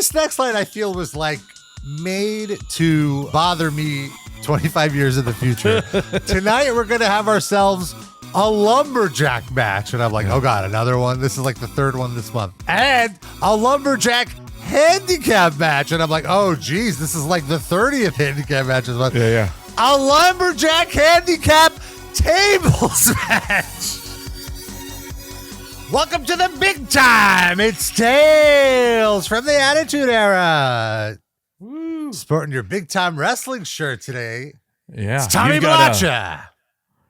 This next line I feel was like made to bother me 25 years in the future. Tonight we're going to have ourselves a lumberjack match. And I'm like, oh God, another one. This is like the third one this month. And a lumberjack handicap match. And I'm like, oh geez, this is like the 30th handicap match this month. Yeah. A lumberjack handicap tables match. Welcome to the big time. It's Tales from the Attitude Era. Woo. Sporting your big time wrestling shirt today. Yeah. It's Tommy Blacha.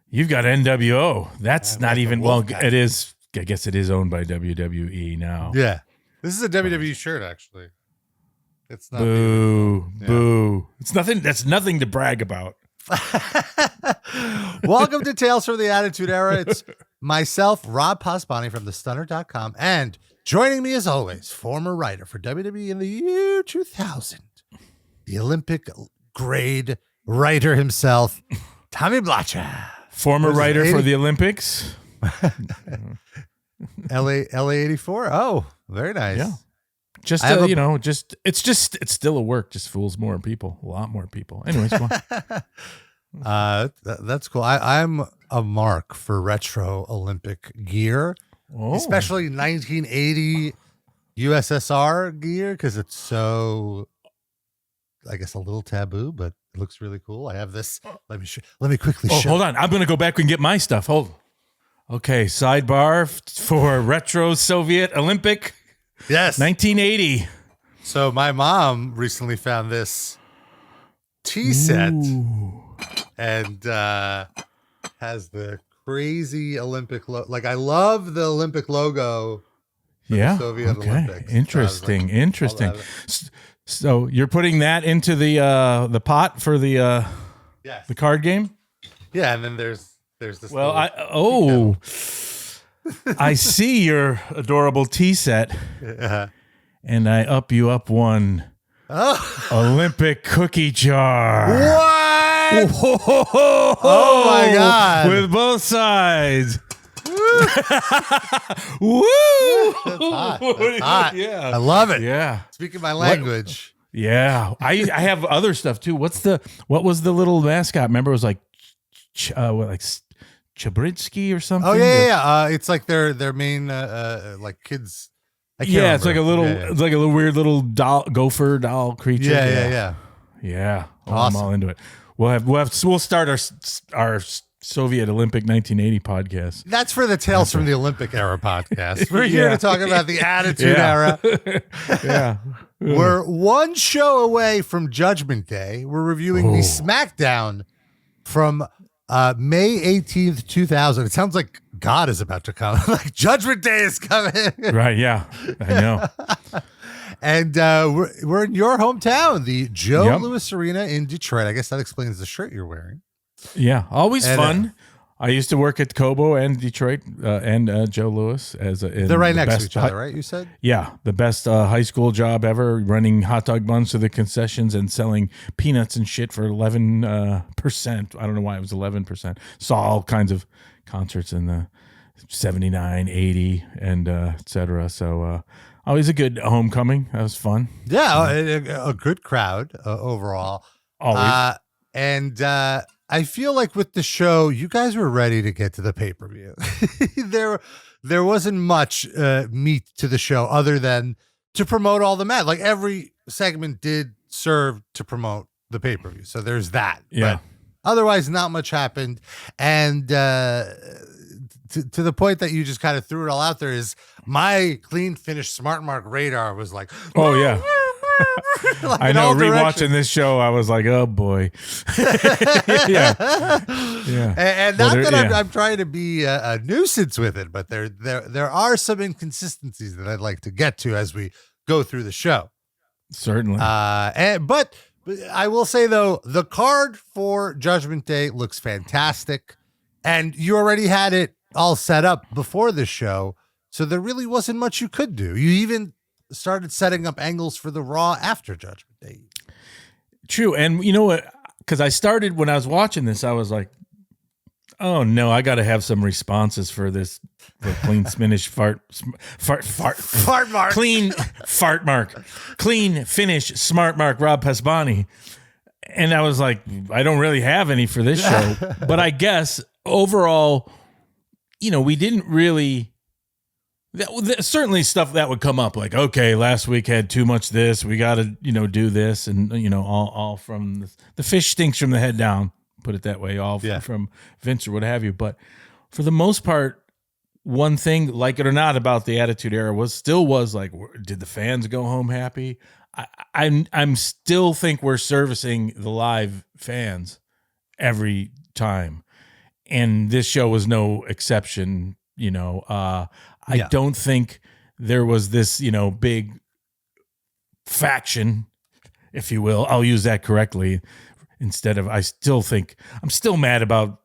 You've got NWO. That's not even, well, it is, I guess it is owned by WWE now. Yeah. This is a WWE shirt, actually. It's not. Boo. Boo. It's nothing. That's nothing to brag about. Welcome to Tales from the Attitude Era. It's myself, Rob Pasbani from thestunner.com, and joining me as always, former writer for WWE in the year 2000, the Olympic grade writer himself, Tommy Blacha. Former writer for the Olympics. LA 84. Oh, very nice. Yeah. Just it's still a work. Just fools more people, a lot more people. Anyways, go on. That's cool. I'm a mark for retro Olympic gear, especially 1980 USSR gear, because it's so, I guess, a little taboo, but it looks really cool. I have this. Let me quickly show. Hold on. I'm going to go back and get my stuff. Hold. Okay, sidebar for retro Soviet Olympic. Yes. 1980. So my mom recently found this tea set. Ooh. And has the crazy Olympic logo. Like, I love the Olympic logo. Yeah. Soviet Olympics. Interesting. So interesting. So you're putting that into the pot for the card game? Yeah, and then there's this. Well, I see your adorable tea set, and I up you up one Olympic cookie jar. What? Oh my God! With both sides. Woo! That's hot. That's hot. Yeah, I love it. Yeah, speaking my language. I have other stuff too. What was the little mascot? Remember, it was like Chabritsky or something. Oh yeah. It's like their main like kids. I can't remember. It's like a little, it's like a little weird little gopher doll creature. Yeah. Oh, Awesome. I'm all into it. We'll start our Soviet Olympic 1980 podcast. That's for the Tales from the Olympic Era podcast. We're here to talk about the Attitude Era. Yeah. We're one show away from Judgment Day. We're reviewing the SmackDown from May 18th, 2000. It sounds like God is about to come. Like Judgment Day is coming. Right, yeah. I know. And we're in your hometown, the Joe Louis Arena in Detroit. I guess that explains the shirt you're wearing. Yeah, always fun. I used to work at Cobo and Detroit and Joe Louis as they're right next to each other, right? You said? Yeah, the best high school job ever, running hot dog buns to the concessions and selling peanuts and shit for 11%. I don't know why it was 11%. Saw all kinds of concerts in the 79, 80, and et cetera. So always a good homecoming. That was fun. Yeah, a good crowd overall. Always. I feel like with the show, you guys were ready to get to the pay-per-view. There wasn't much meat to the show other than to promote all the match. Like every segment did serve to promote the pay-per-view. So there's that. Yeah. But otherwise, not much happened. And to the point that you just kind of threw it all out there is my clean finished Smart Mark radar was like, oh, yeah. like I know. Rewatching this show, I was like, "Oh boy." Yeah. And not that I'm trying to be a nuisance with it, but there are some inconsistencies that I'd like to get to as we go through the show. Certainly. But I will say though, the card for Judgment Day looks fantastic, and you already had it all set up before the show, so there really wasn't much you could do. You even started setting up angles for the Raw after Judgment Day. True. And you know what? Because I started when I was watching this, I was like, Oh no, I got to have some responses for this. For clean finish fart mark. Clean fart mark. Clean finish smart mark Rob Pasbani. And I was like, I don't really have any for this show, but I guess overall, we didn't really. Certainly stuff that would come up like, okay, last week had too much this. We got to, do this. And, all from the fish stinks from the head down, put it that way, all from Vince or what have you. But for the most part, one thing, like it or not, about the Attitude Era was like, did the fans go home happy? I'm still think we're servicing the live fans every time. And this show was no exception, I don't think there was this, big faction, if you will. I'll use that correctly instead of, I still think, I'm still mad about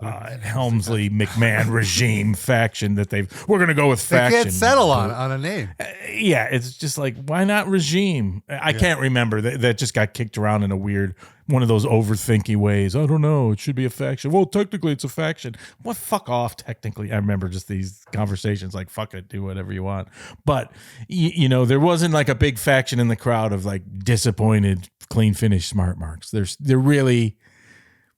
Helmsley McMahon regime faction that we're going to go with faction. They can't settle on a name. Yeah, it's just like, why not regime? I can't remember. That just got kicked around in a weird, one of those overthinky ways. I don't know. It should be a faction. Well, technically it's a faction. Well, fuck off, technically. I remember just these conversations like, fuck it, do whatever you want. But, there wasn't like a big faction in the crowd of like disappointed, clean finish smart marks. There really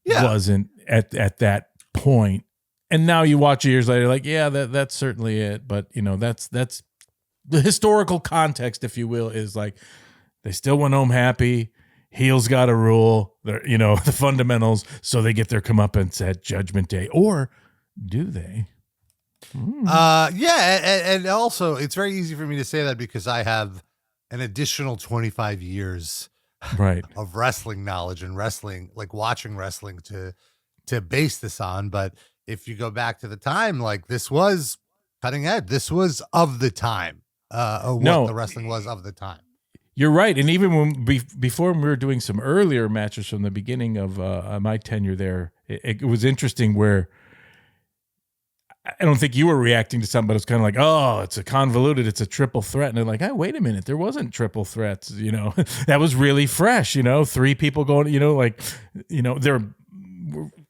wasn't at that point. And now you watch years later, like, yeah, that's certainly it. But, that's the historical context, if you will, is like they still went home happy. Heels got a rule, the fundamentals, so they get their comeuppance at Judgment Day. Or do they? And also it's very easy for me to say that because I have an additional 25 years of wrestling knowledge and wrestling, like watching wrestling to base this on. But if you go back to the time, like this was cutting edge. This was of the time, the wrestling was of the time. You're right. And even when before we were doing some earlier matches from the beginning of my tenure there, it was interesting where I don't think you were reacting to something, but it's kind of like, oh, it's a triple threat. And they're like, oh, wait a minute. There wasn't triple threats. That was really fresh, 3 people going, there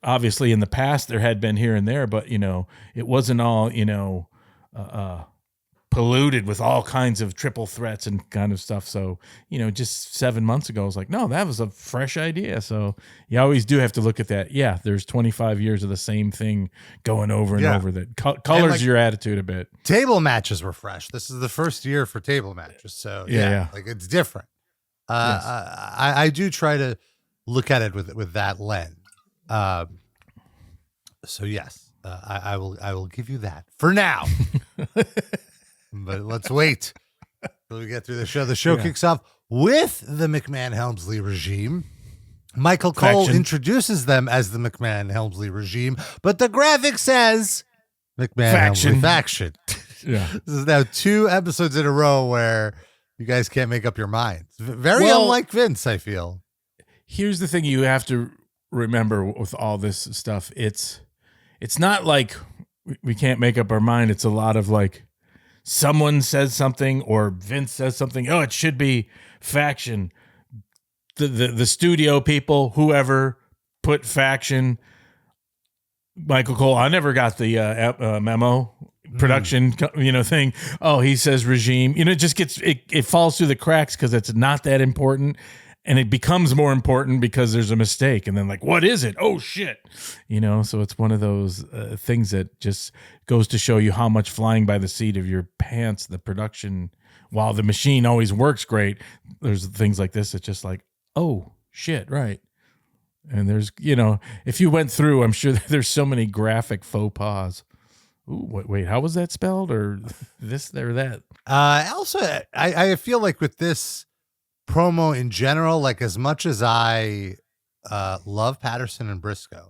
obviously in the past there had been here and there, but, it wasn't all, polluted with all kinds of triple threats and kind of stuff. So, just 7 months ago, I was like, no, that was a fresh idea. So you always do have to look at that. Yeah, there's 25 years of the same thing going over and over that colors your attitude a bit. Table matches were fresh. This is the first year for table matches. So like it's different. Yes. I do try to look at it with that lens. So yes, I will give you that for now. But let's wait till we get through the show. The show kicks off with the McMahon-Helmsley regime. Michael Cole introduces them as the McMahon-Helmsley regime, but the graphic says McMahon-Helmsley Faction. Yeah. This is now 2 episodes in a row where you guys can't make up your minds. Very unlike Vince, I feel. Here's the thing you have to remember with all this stuff. It's not like we can't make up our mind. It's a lot of like, someone says something or Vince says something. Oh, it should be faction. The studio people, whoever put faction. Michael Cole, I never got the memo production, thing. Oh, he says regime. It just it falls through the cracks because it's not that important. And it becomes more important because there's a mistake. And then like, what is it? Oh, shit. So it's one of those things that just goes to show you how much flying by the seat of your pants, the production, while the machine always works great, there's things like this. It's just like, oh, shit, right. And there's, if you went through, I'm sure there's so many graphic faux pas. Ooh, wait, how was that spelled? Or this or that? Also, I feel like with this promo in general, like as much as I love Patterson and Brisco,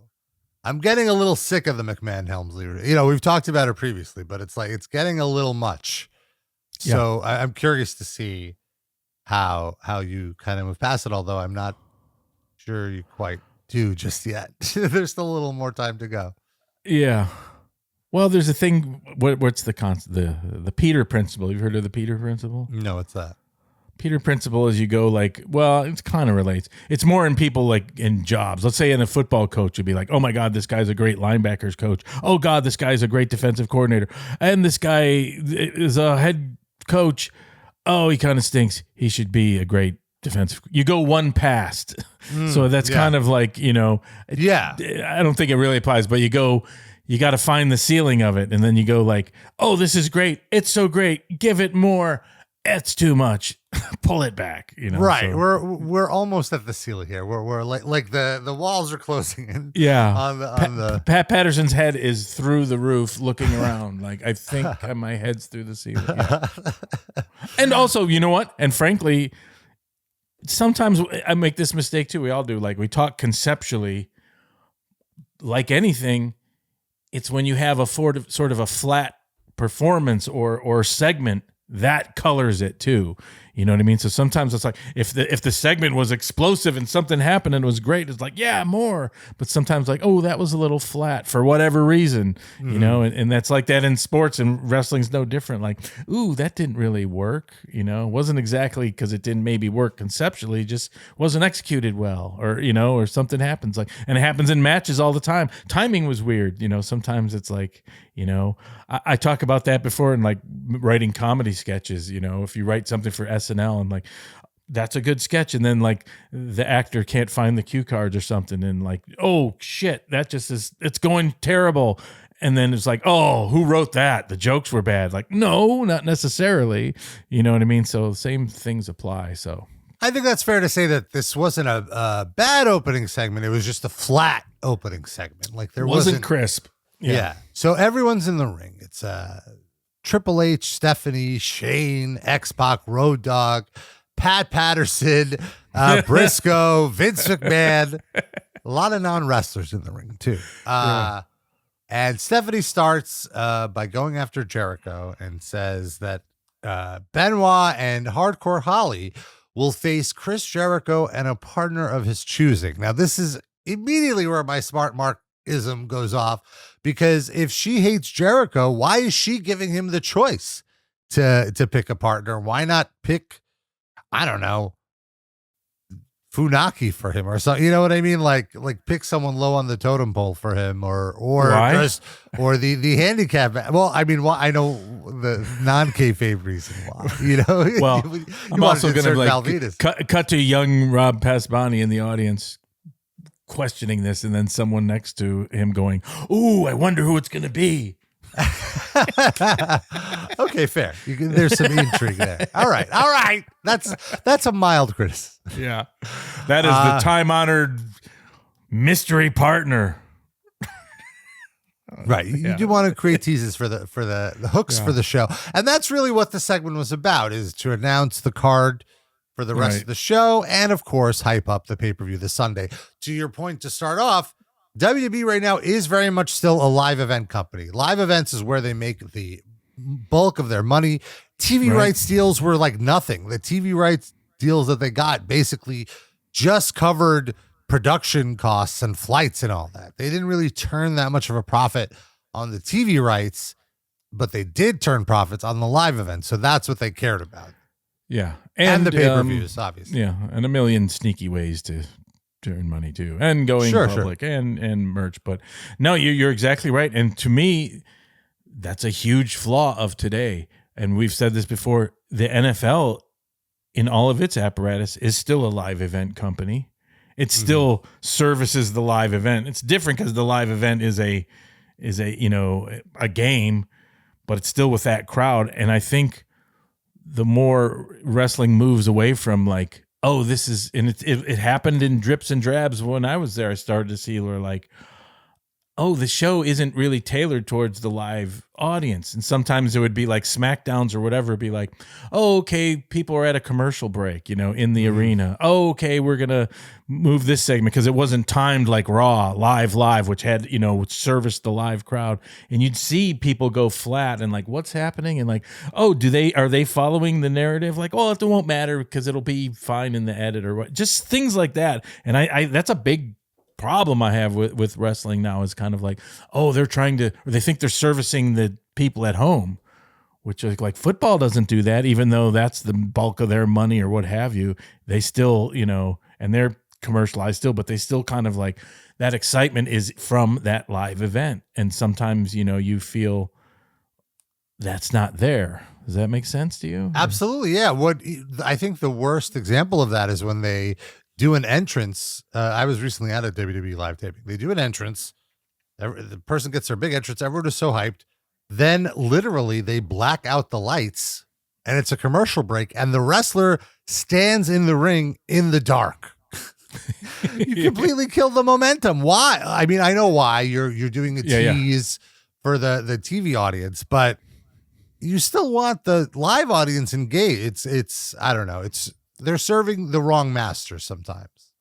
I'm getting a little sick of the McMahon-Helmsley. We've talked about it previously, but it's like it's getting a little much. So I'm curious to see how you kind of move past it, although I'm not sure you quite do just yet. There's still a little more time to go. Yeah. Well, there's a thing. What's the concept? The Peter principle. You've heard of the Peter principle? No, what's that? Peter principle is you go like, well, it kind of relates. It's more in people like in jobs. Let's say in a football coach, you'd be like, oh my God, this guy's a great linebackers coach. Oh God, this guy's a great defensive coordinator. And this guy is a head coach. Oh, he kind of stinks. He should be a great defensive. You go one past. So that's kind of like, I don't think it really applies, but you got to find the ceiling of it. And then you go like, oh, this is great. It's so great. Give it more. It's too much. Pull it back. Right. So. We're almost at the ceiling here. We're like the walls are closing in. Yeah. On the Pat Patterson's head is through the roof, looking around. Like I think my head's through the ceiling. Yeah. And also, you know what? And frankly, sometimes I make this mistake too. We all do. Like we talk conceptually. Like anything, it's when you have a sort of a flat performance or segment that colors it too. You know what I mean? So sometimes it's like if the segment was explosive and something happened and it was great, it's like, yeah, more. But sometimes like, oh, that was a little flat for whatever reason, and that's like that in sports, and wrestling's no different. Like, ooh, that didn't really work. It wasn't exactly because it didn't maybe work conceptually, just wasn't executed well, or something happens like, and it happens in matches all the time. Timing was weird. Sometimes it's like, I talk about that before in like writing comedy sketches. If you write something for SNL and like that's a good sketch, and then like the actor can't find the cue cards or something, and like, oh shit, that just it's going terrible. And then it's like, oh, who wrote that? The jokes were bad. Like, no, not necessarily. You know what I mean? So same things apply. So I think that's fair to say that this wasn't a bad opening segment. It was just a flat opening segment. Like there wasn't crisp. Yeah. So everyone's in the ring. It's Triple H, Stephanie, Shane, X-Pac, Road Dogg, Pat Patterson, Brisco, Vince McMahon. A lot of non-wrestlers in the ring too. And Stephanie starts by going after Jericho and says that Benoit and Hardcore Holly will face Chris Jericho and a partner of his choosing. Now, this is immediately where my smart Mark-ism goes off, because if she hates Jericho, why is she giving him the choice to pick a partner? Why not pick, I don't know, Funaki for him or something? You know what I mean? Like pick someone low on the totem pole for him, or the handicap. Well, I mean, I know the non-kayfabe reason why. Well, I'm also going to like cut to young Rob Pasbani in the audience questioning this, and then someone next to him going, "Ooh, I wonder who it's going to be." Okay, fair. There's some intrigue there. All right. That's a mild criticism. Yeah, that is the time-honored mystery partner. Right. You do want to create teases for the hooks for the show, and that's really what the segment was about: is to announce the card for the rest of the show, and of course, hype up the pay-per-view this Sunday. To your point, to start off, WWE right now is very much still a live event company. Live events is where they make the bulk of their money. TV rights deals were like nothing. The TV rights deals that they got basically just covered production costs and flights and all that. They didn't really turn that much of a profit on the TV rights, but they did turn profits on the live events. So that's what they cared about. Yeah. And the pay-per-views, obviously. Yeah. And a million sneaky ways to earn money too, and going public and merch. But no, you're exactly right. And to me, that's a huge flaw of today. And we've said this before, the NFL in all of its apparatus is still a live event company. It still services the live event. It's different because the live event is a game, but it's still with that crowd. And I think the more wrestling moves away from like, oh, this is, and it happened in drips and drabs when I was there. I started to see where like, oh, the show isn't really tailored towards the live audience. And sometimes it would be like SmackDowns or whatever. It'd be like, oh, okay, people are at a commercial break, in the arena. Oh, okay, we're going to move this segment because it wasn't timed like Raw, live, which had, which serviced the live crowd. And you'd see people go flat and like, what's happening? And like, oh, are they following the narrative? Like, oh, it won't matter because it'll be fine in the edit or what. Just things like that. And I that's a big problem I have with wrestling now, is kind of like, oh, they think they're servicing the people at home. which is like football doesn't do that, even though that's the bulk of their money or what have you. They still, and they're commercialized still, but they still kind of like that excitement is from that live event. And sometimes, you feel that's not there. Does that make sense to you? Absolutely. Yeah. What I think the worst example of that is when they do an entrance. I was recently at a WWE live taping. They do an entrance. The person gets their big entrance. Everyone is so hyped. Then literally they black out the lights and it's a commercial break and the wrestler stands in the ring in the dark. You completely kill the momentum. Why? I mean, I know why you're doing a tease for the TV audience, but you still want the live audience engaged. It's I don't know. They're serving the wrong master sometimes.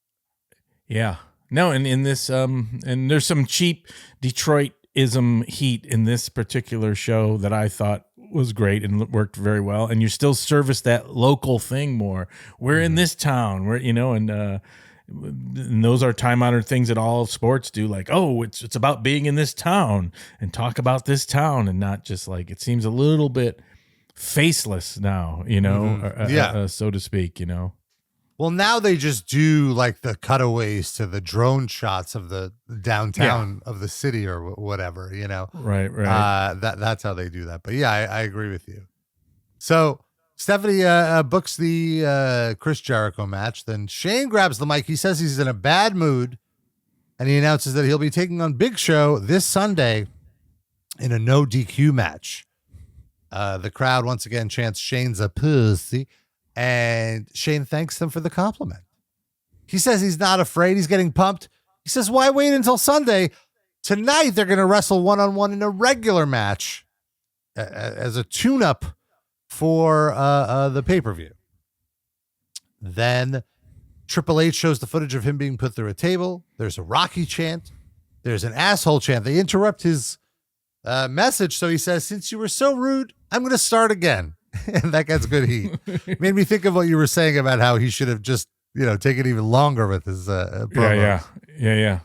Yeah. No, and in this and there's some cheap Detroit-ism heat in this particular show that I thought was great and worked very well. And you still service that local thing more. We're in this town, and those are time-honored things that all sports do. Like, oh, it's about being in this town and talk about this town, and not just like it seems a little bit faceless now, so to speak, Well, now they just do like the cutaways to the drone shots of the downtown of the city or whatever, Right. That's how they do that. But yeah, I agree with you. So Stephanie books the Chris Jericho match. Then Shane grabs the mic. He says he's in a bad mood, and he announces that he'll be taking on Big Show this Sunday in a no DQ match. The crowd once again chants Shane's a pussy, and Shane thanks them for the compliment. He says he's not afraid. He's getting pumped. He says, why wait until Sunday? Tonight, they're going to wrestle one-on-one in a regular match as a tune-up for the pay-per-view. Then Triple H shows the footage of him being put through a table. There's a Rocky chant. There's an asshole chant. They interrupt his message, so he says, since you were so rude, I'm going to start again. And that gets good heat. Made me think of what you were saying about how he should have just, taken even longer with his promos. Yeah.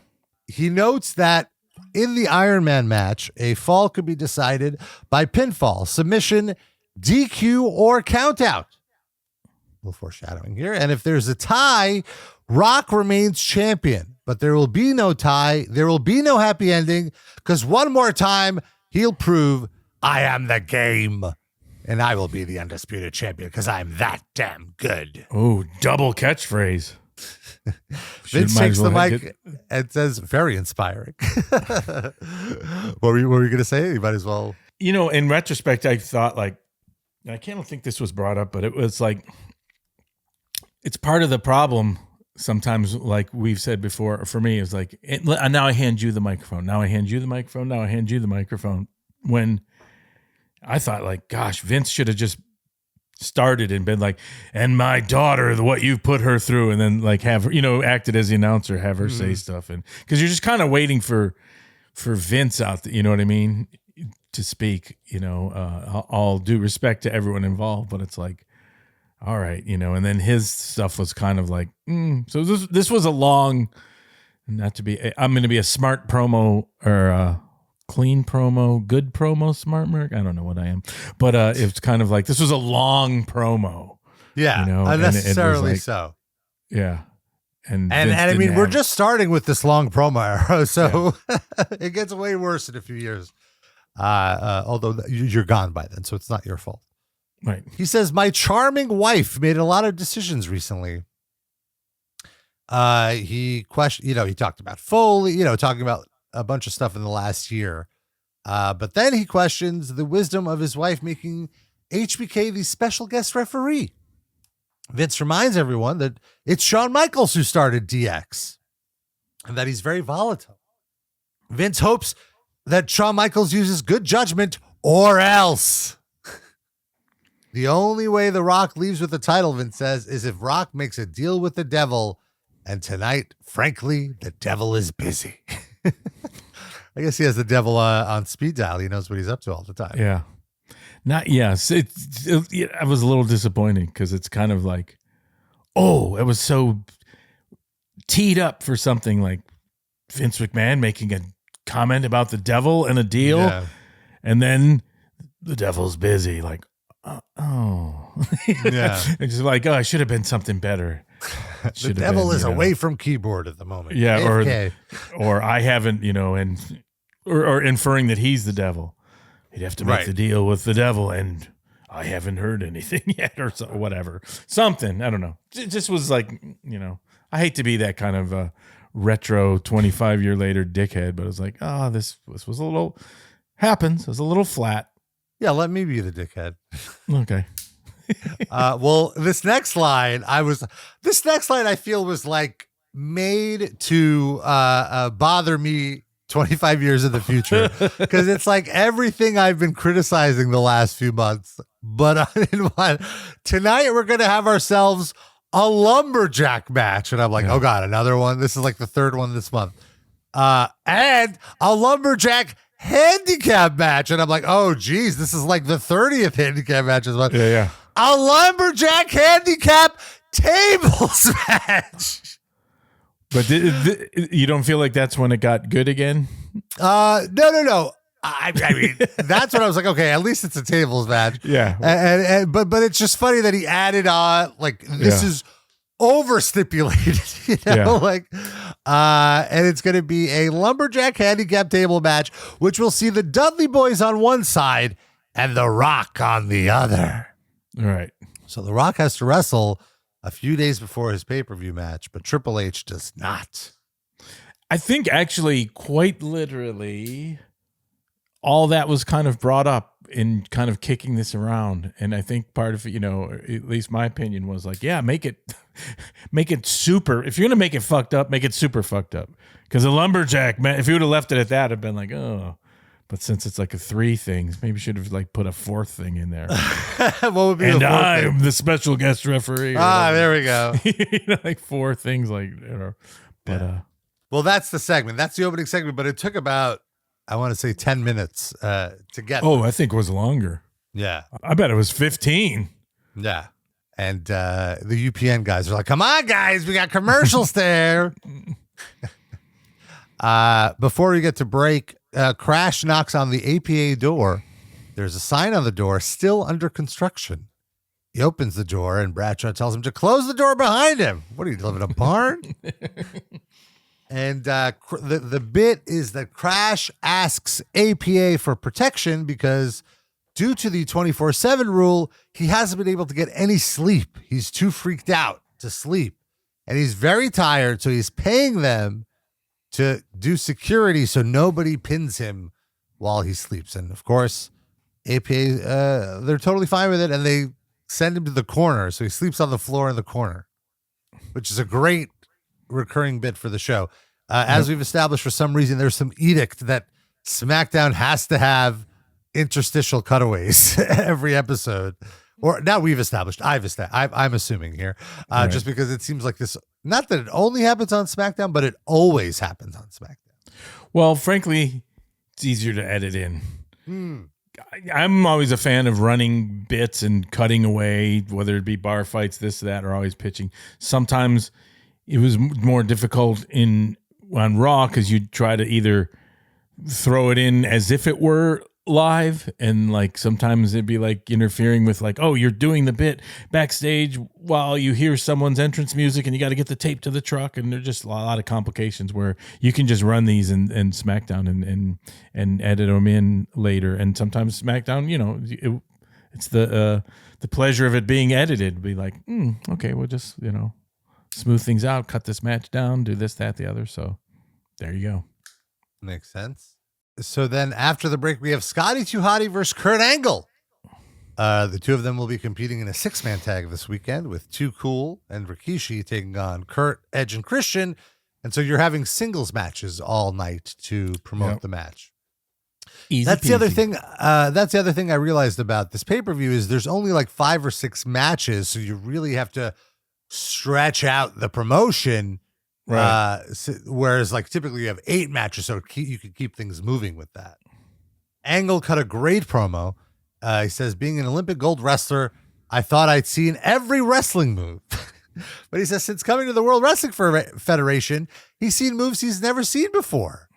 He notes that in the Iron Man match, a fall could be decided by pinfall, submission, DQ, or countout. A little foreshadowing here. And if there's a tie, Rock remains champion. But there will be no tie. There will be no happy ending because one more time, he'll prove I am the game. And I will be the undisputed champion because I'm that damn good. Oh, double catchphrase. Vince takes the mic and says, very inspiring. What were you going to say? You might as well. In retrospect, I thought I can't think this was brought up, but it was like, it's part of the problem sometimes, like we've said before, for me, is like, now I hand you the microphone. Now I hand you the microphone. Now I hand you the microphone. When I thought, like, gosh, Vince should have just started and been like, and my daughter, what you've put her through, and then like have her, acted as the announcer, have her say stuff, and because you're just kind of waiting for Vince out there, you know what I mean, to speak. All due respect to everyone involved, but it's like, all right, and then his stuff was kind of like, so this was a long, I'm going to be a smart promo or clean promo, good promo, smart mark. I don't know what I am, but it's kind of like this was a long promo. Yeah, unnecessarily so. Yeah, and I mean, we're just starting with this long promo era, so it gets way worse in a few years. Although you're gone by then, so it's not your fault. Right. He says, my charming wife made a lot of decisions recently. He talked about Foley, talking about a bunch of stuff in the last year. But then he questions the wisdom of his wife making HBK the special guest referee. Vince reminds everyone that it's Shawn Michaels who started DX and that he's very volatile. Vince hopes that Shawn Michaels uses good judgment or else. The only way The Rock leaves with the title, Vince says, is if Rock makes a deal with the devil. And tonight, frankly, the devil is busy. I guess he has the devil on speed dial. He knows what he's up to all the time. Yeah. I was a little disappointing because it's kind of like, it was so teed up for something like Vince McMahon making a comment about the devil and a deal. Yeah. And then the devil's busy. Like, oh. Yeah. It's just like, oh, I should have been something better. The devil is away from keyboard at the moment. Yeah, AFK. or I haven't, or inferring that he's the devil. He'd have to make the deal with the devil, and I haven't heard anything yet, or whatever. Something, I don't know. It just was like, I hate to be that kind of retro 25-year later dickhead, but it was like, oh, this was a little, happens. It was a little flat. Yeah, let me be the dickhead. Okay. Well, this next line I feel was like made to bother me 25 years in the future, because it's like everything I've been criticizing the last few months, but I didn't want. Tonight we're going to have ourselves a lumberjack match, and I'm like, oh God, another one. This is like the third one this month, and a lumberjack handicap match, and I'm like, oh geez, this is like the 30th handicap match as well. Yeah. A lumberjack handicap tables match. But you don't feel like that's when it got good again? No. I mean, that's when I was like, okay, at least it's a tables match. Yeah. And but it's just funny that he added on, like, this is over stipulated, and it's going to be a lumberjack handicap table match, which will see the Dudley Boyz on one side and the Rock on the other. All right. So the Rock has to wrestle a few days before his pay-per-view match, but Triple H does not. I think actually, quite literally, all that was kind of brought up in kind of kicking this around. And I think part of it, at least my opinion was like, yeah, make it super. If you're going to make it fucked up, make it super fucked up. Because a lumberjack, man, if you would have left it at that, I'd been like, oh. But since it's like a 3 things, maybe should have like put a 4th thing in there. What would be and the 4th I'm thing? the special guest referee. There we go. Like 4 things, like, but well, that's the segment. That's the opening segment, but it took about, I want to say 10 minutes to get. Oh, I think it was longer. Yeah. I bet it was 15. Yeah. And the UPN guys are like, come on, guys, we got commercials there. Before we get to break, Crash knocks on the APA door. There's a sign on the door, still under construction. He opens the door, and Bradshaw tells him to close the door behind him. What, are you living in a barn? And the bit is that Crash asks APA for protection because due to the 24/7 rule, he hasn't been able to get any sleep. He's too freaked out to sleep, and he's very tired, so he's paying them to do security so nobody pins him while he sleeps. And of course, APA, they're totally fine with it, and they send him to the corner, so he sleeps on the floor in the corner, which is a great recurring bit for the show. As we've established, for some reason, there's some edict that SmackDown has to have interstitial cutaways every episode. Or now we've established, I'm assuming here, just because it seems like this, not that it only happens on SmackDown, but it always happens on SmackDown. Well, frankly, it's easier to edit in. I'm always a fan of running bits and cutting away, whether it be bar fights, this, that, or always pitching. Sometimes it was more difficult on Raw because you'd try to either throw it in as if it were live, and like sometimes it'd be like interfering with like, oh, you're doing the bit backstage while you hear someone's entrance music and you got to get the tape to the truck, and there's just a lot of complications where you can just run these in SmackDown and edit them in later. And sometimes SmackDown, it's the pleasure of it being edited. Be like, okay, we'll just smooth things out, cut this match down, do this, that, the other. So there you go. Makes sense. So then after the break, we have Scotty 2 Hotty versus Kurt Angle. The two of them will be competing in a 6-man tag this weekend with Too Cool and Rikishi taking on Kurt, Edge, and Christian. And so you're having singles matches all night to promote the match. Easy that's peasy. the other thing. That's the other thing I realized about this pay-per-view is there's only like 5 or 6 matches. So you really have to stretch out the promotion. Right. Whereas like typically you have 8 matches, so you could keep things moving with that. Angle cut a great promo. He says, being an Olympic gold wrestler, I thought I'd seen every wrestling move. But he says, since coming to the World Wrestling Federation, he's seen moves he's never seen before.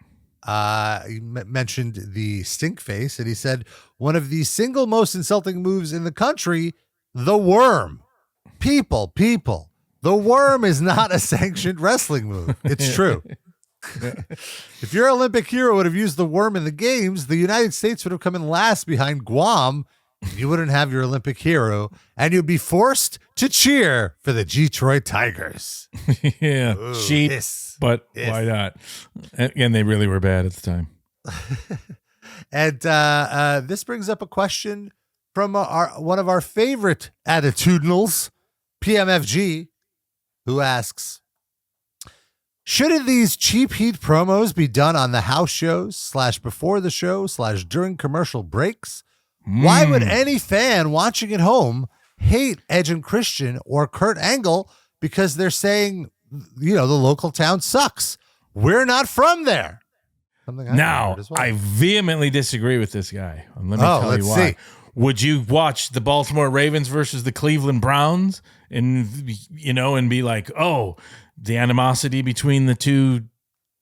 He mentioned the stink face, and he said, one of the single most insulting moves in the country, the worm. People, the worm is not a sanctioned wrestling move. It's true. If your Olympic hero would have used the worm in the games, the United States would have come in last behind Guam. You wouldn't have your Olympic hero, and you'd be forced to cheer for the Detroit Tigers. Yeah, Ooh, cheap, but hiss. why not? And they really were bad at the time. And this brings up a question from one of our favorite attitudinals, PMFG, who asks, shouldn't these cheap heat promos be done on the house shows / before the show / during commercial breaks? Why would any fan watching at home hate Edge and Christian or Kurt Angle because they're saying, the local town sucks? We're not from there. Now, I vehemently disagree with this guy. And let me tell you why. See. Would you watch the Baltimore Ravens versus the Cleveland Browns and be like, oh, the animosity between the two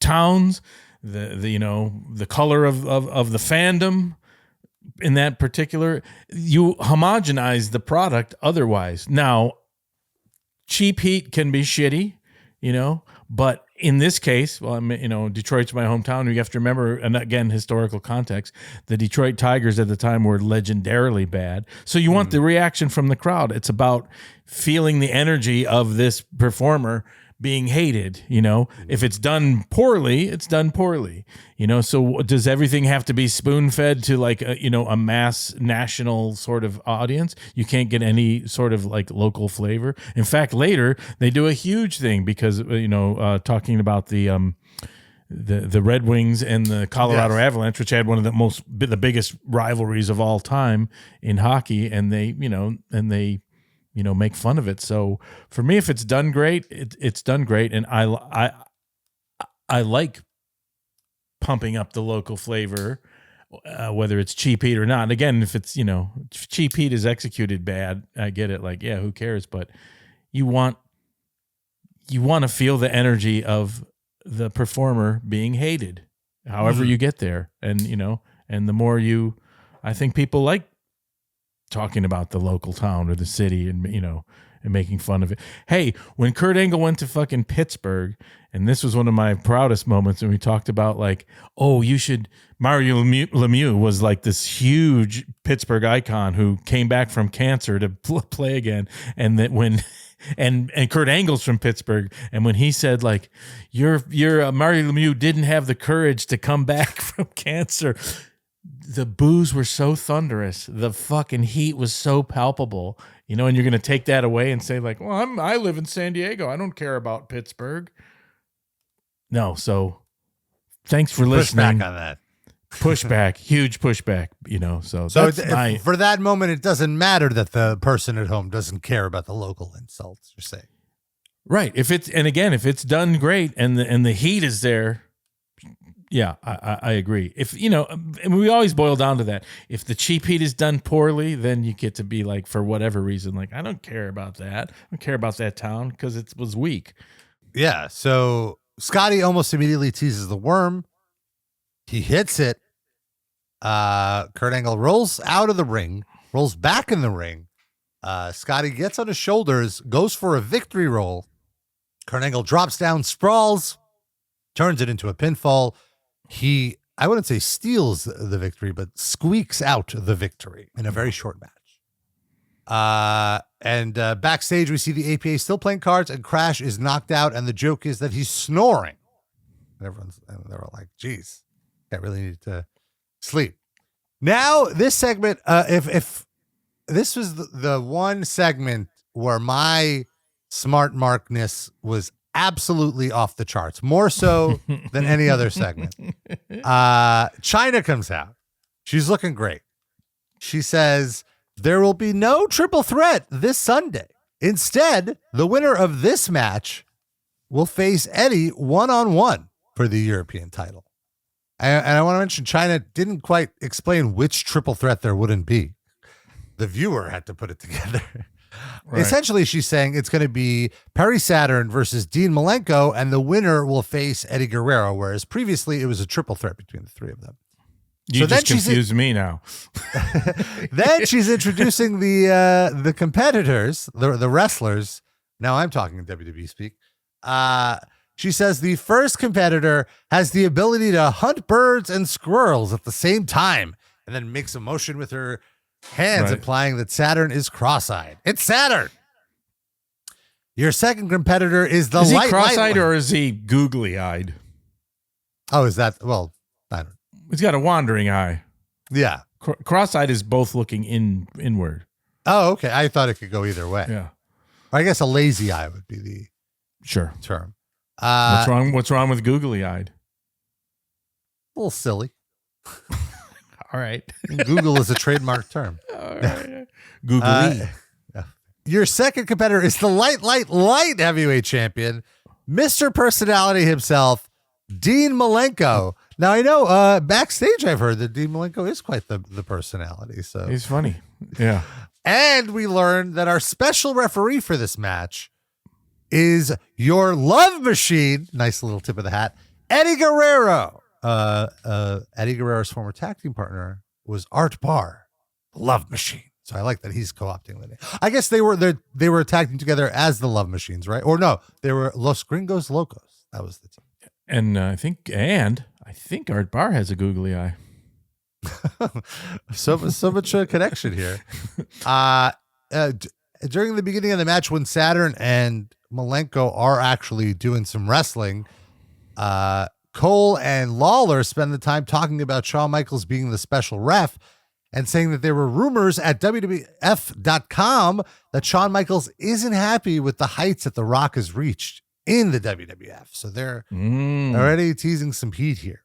towns, the color of the fandom in that particular, you homogenize the product otherwise. Now, cheap heat can be shitty, but in this case, Detroit's my hometown. You have to remember, and again, historical context, the Detroit Tigers at the time were legendarily bad. So you want the reaction from the crowd. It's about feeling the energy of this performer being hated. If it's done poorly, it's done poorly. So does everything have to be spoon-fed to like a mass national sort of audience? You can't get any sort of like local flavor. In fact, later they do a huge thing because talking about the Red Wings and the Colorado Avalanche, which had one of the biggest rivalries of all time in hockey, and they make fun of it. So for me, if it's done great, it's done great. And I like pumping up the local flavor, whether it's cheap heat or not. And again, if it's, if cheap heat is executed bad, I get it. Like, yeah, who cares? But you want to feel the energy of the performer being hated, however you get there. And, and the more I think people like talking about the local town or the city and making fun of it. Hey, when Kurt Angle went to fucking Pittsburgh, and this was one of my proudest moments, and we talked about like, Mario Lemieux was like this huge Pittsburgh icon who came back from cancer to play again, and that when and Kurt Angle's from Pittsburgh, and when he said like, your Mario Lemieux didn't have the courage to come back from cancer, the boos were so thunderous. The fucking heat was so palpable, and you're going to take that away and say like, well, I live in San Diego. I don't care about Pittsburgh. No. So thanks for listening. Pushback on that. Pushback, huge pushback, so for that moment, it doesn't matter that the person at home doesn't care about the local insults, you're saying. Right. If it's done great and the heat is there, yeah, I agree. If, and we always boil down to that. If the cheap heat is done poorly, then you get to be like, for whatever reason, like, I don't care about that. I don't care about that town because it was weak. Yeah. So Scotty almost immediately teases the worm. He hits it. Kurt Angle rolls out of the ring, rolls back in the ring. Scotty gets on his shoulders, goes for a victory roll. Kurt Angle drops down, sprawls, turns it into a pinfall. I wouldn't say steals the victory, but squeaks out the victory in a very short match. And backstage, we see the APA still playing cards, and Crash is knocked out, and the joke is that he's snoring. And they're all like, geez, I really need to sleep. Now, this segment, if this was the one segment where my smart markness was absolutely off the charts, more so than any other segment. Chyna comes out. She's looking great. She says, there will be no triple threat this Sunday. Instead, the winner of this match will face Eddie one-on-one for the European title. And I want to mention, Chyna didn't quite explain which triple threat there wouldn't be. The viewer had to put it together. Right. Essentially, she's saying it's going to be Perry Saturn versus Dean Malenko, and the winner will face Eddie Guerrero, whereas previously it was a triple threat between the three of them. You just confused me now. Then she's introducing the competitors, the wrestlers. Now I'm talking WWE speak. She says the first competitor has the ability to hunt birds and squirrels at the same time, and then makes a motion with her hands, implying that Saturn is cross-eyed. It's Saturn. Your second competitor is the light. Is he cross-eyed or is he googly-eyed? Oh, is that? Well, I don't. He's got a wandering eye. Yeah. Cross-eyed is both looking inward. Oh, okay. I thought it could go either way. Yeah. I guess a lazy eye would be the term. What's wrong with googly-eyed? A little silly. All right. Google is a trademark term. All right. Googly. Your second competitor is the light heavyweight champion, Mr. Personality himself, Dean Malenko. Now, I know backstage I've heard that Dean Malenko is quite the personality. So he's funny. Yeah. And we learned that our special referee for this match is your love machine. Nice little tip of the hat. Eddie Guerrero. Eddie Guerrero's former tag team partner was Art Barr, Love Machine. So I like that he's co-opting the name. I guess they were tag team together as the Love Machines, right? Or no, they were Los Gringos Locos. That was the team. And I think Art Barr has a googly eye. so much connection here. During the beginning of the match, when Saturn and Malenko are actually doing some wrestling, Cole and Lawler spend the time talking about Shawn Michaels being the special ref and saying that there were rumors at WWF.com that Shawn Michaels isn't happy with the heights that The Rock has reached in the WWF. So they're already teasing some heat here.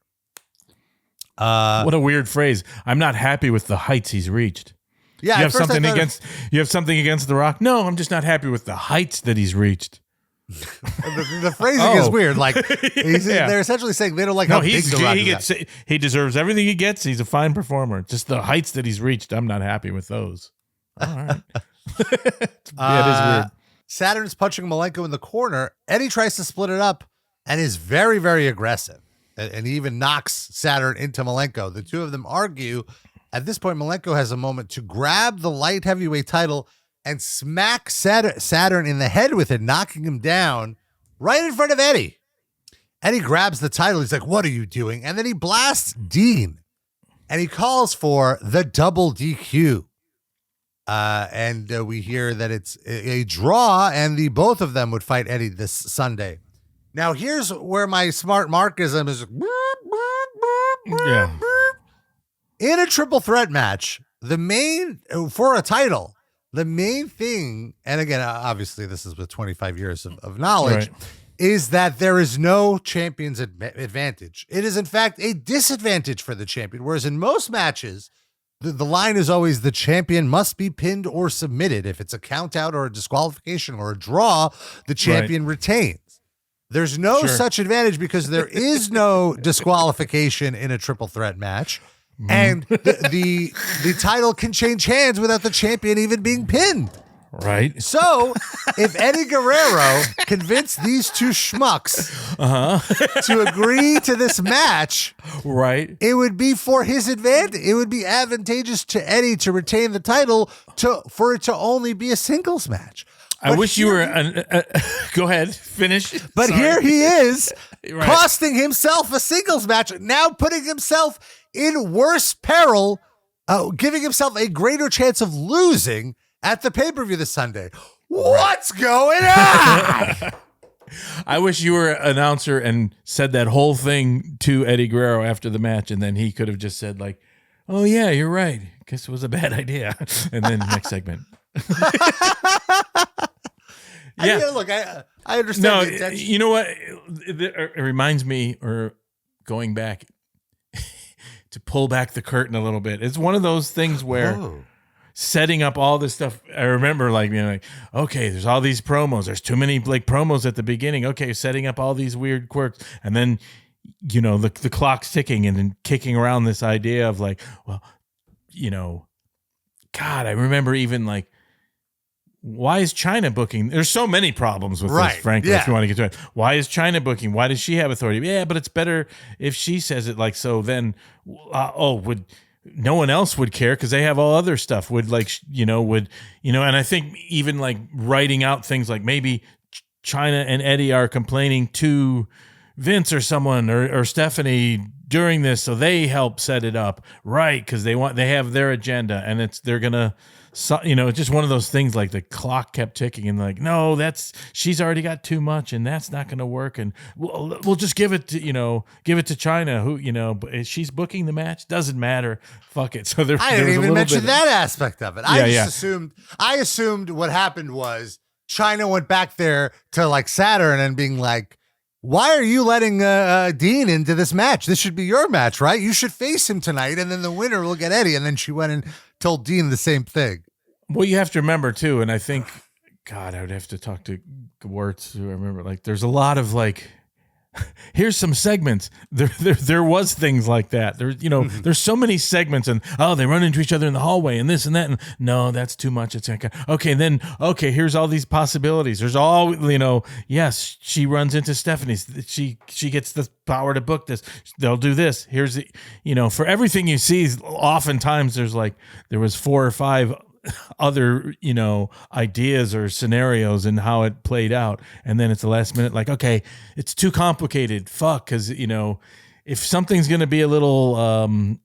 What a weird phrase. I'm not happy with the heights he's reached. Yeah, you have something against The Rock? No, I'm just not happy with the heights that he's reached. The phrasing is weird. Like they're essentially saying they don't like how big The Rock is. He deserves everything he gets. He's a fine performer. Just the heights that he's reached, I'm not happy with those. All right. It is weird. Saturn's punching Malenko in the corner. Eddie tries to split it up and is very, very aggressive. And he even knocks Saturn into Malenko. The two of them argue. At this point, Malenko has a moment to grab the light heavyweight title and smack Saturn in the head with it, knocking him down right in front of Eddie. Eddie grabs the title. He's like, what are you doing? And then he blasts Dean. And he calls for the double DQ. And we hear that it's a draw, and both of them would fight Eddie this Sunday. Now, here's where my smart Markism is. Yeah. In a triple threat match, for a title, the main thing, and again, obviously this is with 25 years of knowledge, is that there is no champion's advantage. It is, in fact, a disadvantage for the champion, whereas in most matches, the line is always the champion must be pinned or submitted. If it's a count out or a disqualification or a draw, the champion retains. There's no such advantage because there is no disqualification in a triple threat match. And the title can change hands without the champion even being pinned. Right. So if Eddie Guerrero convinced these two schmucks to agree to this match, it would be for his advantage. It would be advantageous to Eddie to retain the title for it to only be a singles match. I wish you were. Go ahead, finish. But here he is, costing himself a singles match, now putting himself in worse peril, giving himself a greater chance of losing at the pay-per-view this Sunday. What's going on? I wish you were an announcer and said that whole thing to Eddie Guerrero after the match, and then he could have just said like, "Oh yeah, you're right. Guess it was a bad idea." And then next segment. Yeah, look, I understand. No, you know what? It reminds me, or going back to pull back the curtain a little bit. It's one of those things where setting up all this stuff. I remember, okay, there's all these promos. There's too many promos at the beginning. Okay, setting up all these weird quirks, and then the clock's ticking, and then kicking around this idea of God, I remember even why is Chyna booking? There's so many problems with Right. this, frankly, Yeah. if you want to get to it. Why is Chyna booking? Why does she have authority? Yeah, but it's better if she says it. Like, so then, would no one else would care because they have all other stuff. And I think even like writing out things like maybe Chyna and Eddie are complaining to Vince or someone or Stephanie during this, so they help set it up, right? Because they have their agenda, and they're gonna, it's just one of those things. Like the clock kept ticking, and like, no, she's already got too much, and that's not gonna work, and we'll just give it to Chyna, who but she's booking the match, doesn't matter, fuck it. So I didn't even mention that aspect of it. I assumed what happened was Chyna went back there to like Saturn and being like, why are you letting Dean into this match? This should be your match, right? You should face him tonight, and then the winner will get Eddie. And then she went and told Dean the same thing. Well, you have to remember, too, and I think, God, I would have to talk to Wirtz to remember, like, there's a lot of, like, here's some segments. There was things like that. There's so many segments, and they run into each other in the hallway, and this and that, and no, that's too much. It's like, okay, here's all these possibilities. There's all, yes, she runs into Stephanie. She gets the power to book this. They'll do this. Here's the, for everything you see, oftentimes there was 4 or 5 other ideas or scenarios and how it played out, and then it's the last minute, like, okay, it's too complicated, because if something's gonna be a little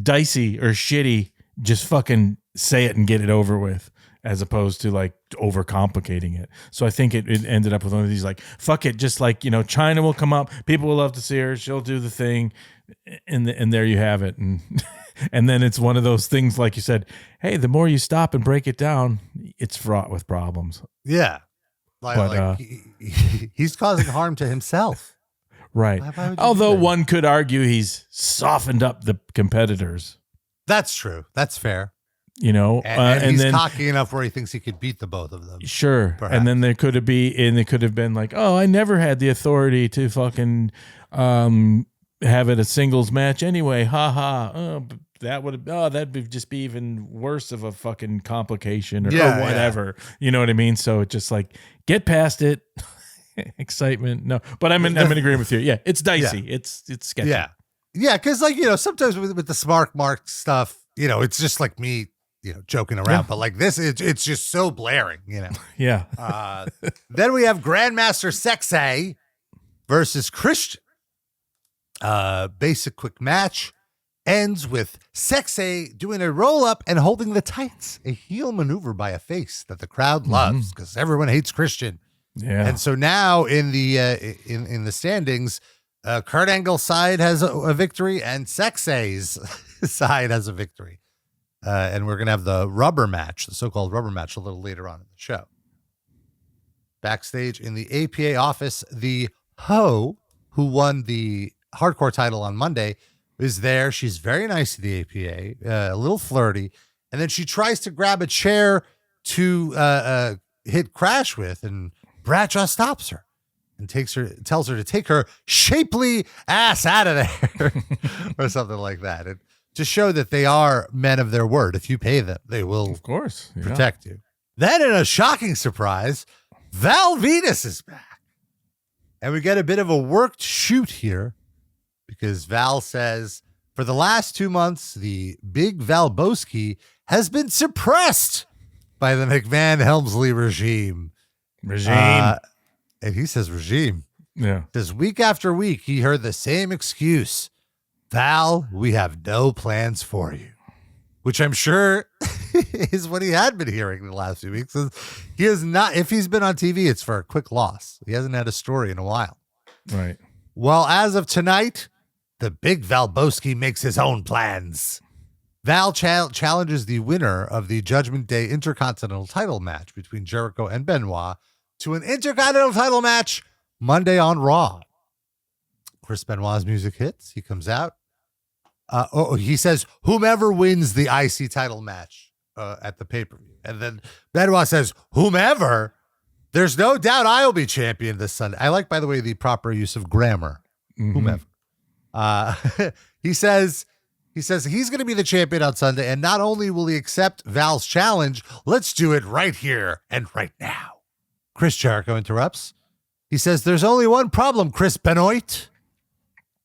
dicey or shitty, just fucking say it and get it over with, as opposed to like overcomplicating it. So I think it ended up with one of these, like, fuck it, just like, Chyna will come up, people will love to see her, she'll do the thing, and there you have it. And and then it's one of those things, like you said, hey, the more you stop and break it down, it's fraught with problems. Yeah. He's causing harm to himself. Right. Although one could argue he's softened up the competitors. That's true. That's fair. And he's then cocky enough where he thinks he could beat the both of them. Sure. Perhaps. And then they could have been like, oh, I never had the authority to fucking have it a singles match anyway. Ha ha. Oh, that'd just be even worse of a fucking complication or whatever. Yeah. You know what I mean? So it's just like, get past it. Excitement. No, but I'm in agreement with you. Yeah, it's dicey. Yeah. It's sketchy. Yeah. Yeah, because sometimes with the smart mark stuff, it's just like me, joking around. Yeah. But like this, it's just so blaring, Yeah. Then we have Grandmaster Sexay versus Christian. Basic quick match ends with Sexay doing a roll up and holding the tights, a heel maneuver by a face that the crowd loves because everyone hates Christian. Yeah. And so now in the in the standings, Kurt Angle's side has a victory and Sexay's side has a victory. And we're going to have the rubber match, the so-called rubber match, a little later on in the show. Backstage in the APA office, the Ho, who won the hardcore title on Monday, is there. She's very nice to the APA, a little flirty. And then she tries to grab a chair to hit Crash with, and Bradshaw stops her and tells her to take her shapely ass out of there or something like that. And to show that they are men of their word. If you pay them, they will, of course, protect you. Then in a shocking surprise, Val Venus is back. And we get a bit of a worked shoot here because Val says, for the last 2 months, the big Valboski has been suppressed by the McMahon-Helmsley regime. And he says regime. Yeah. Because week after week, he heard the same excuse. Val, we have no plans for you. Which I'm sure is what he had been hearing the last few weeks. He has not, if he's been on TV, it's for a quick loss. He hasn't had a story in a while. Right. Well, as of tonight, the big Valboski makes his own plans. Val challenges the winner of the Judgment Day Intercontinental title match between Jericho and Benoit to an Intercontinental title match Monday on Raw. Chris Benoit's music hits. He comes out. He says, whomever wins the IC title match at the pay-per-view. And then Benoit says, whomever, there's no doubt I'll be champion this Sunday. I like, by the way, the proper use of grammar. Mm-hmm. Whomever. He says, He says he's going to be the champion on Sunday, and not only will he accept Val's challenge, let's do it right here and right now. Chris Jericho interrupts. He says, there's only one problem, Chris Benoit.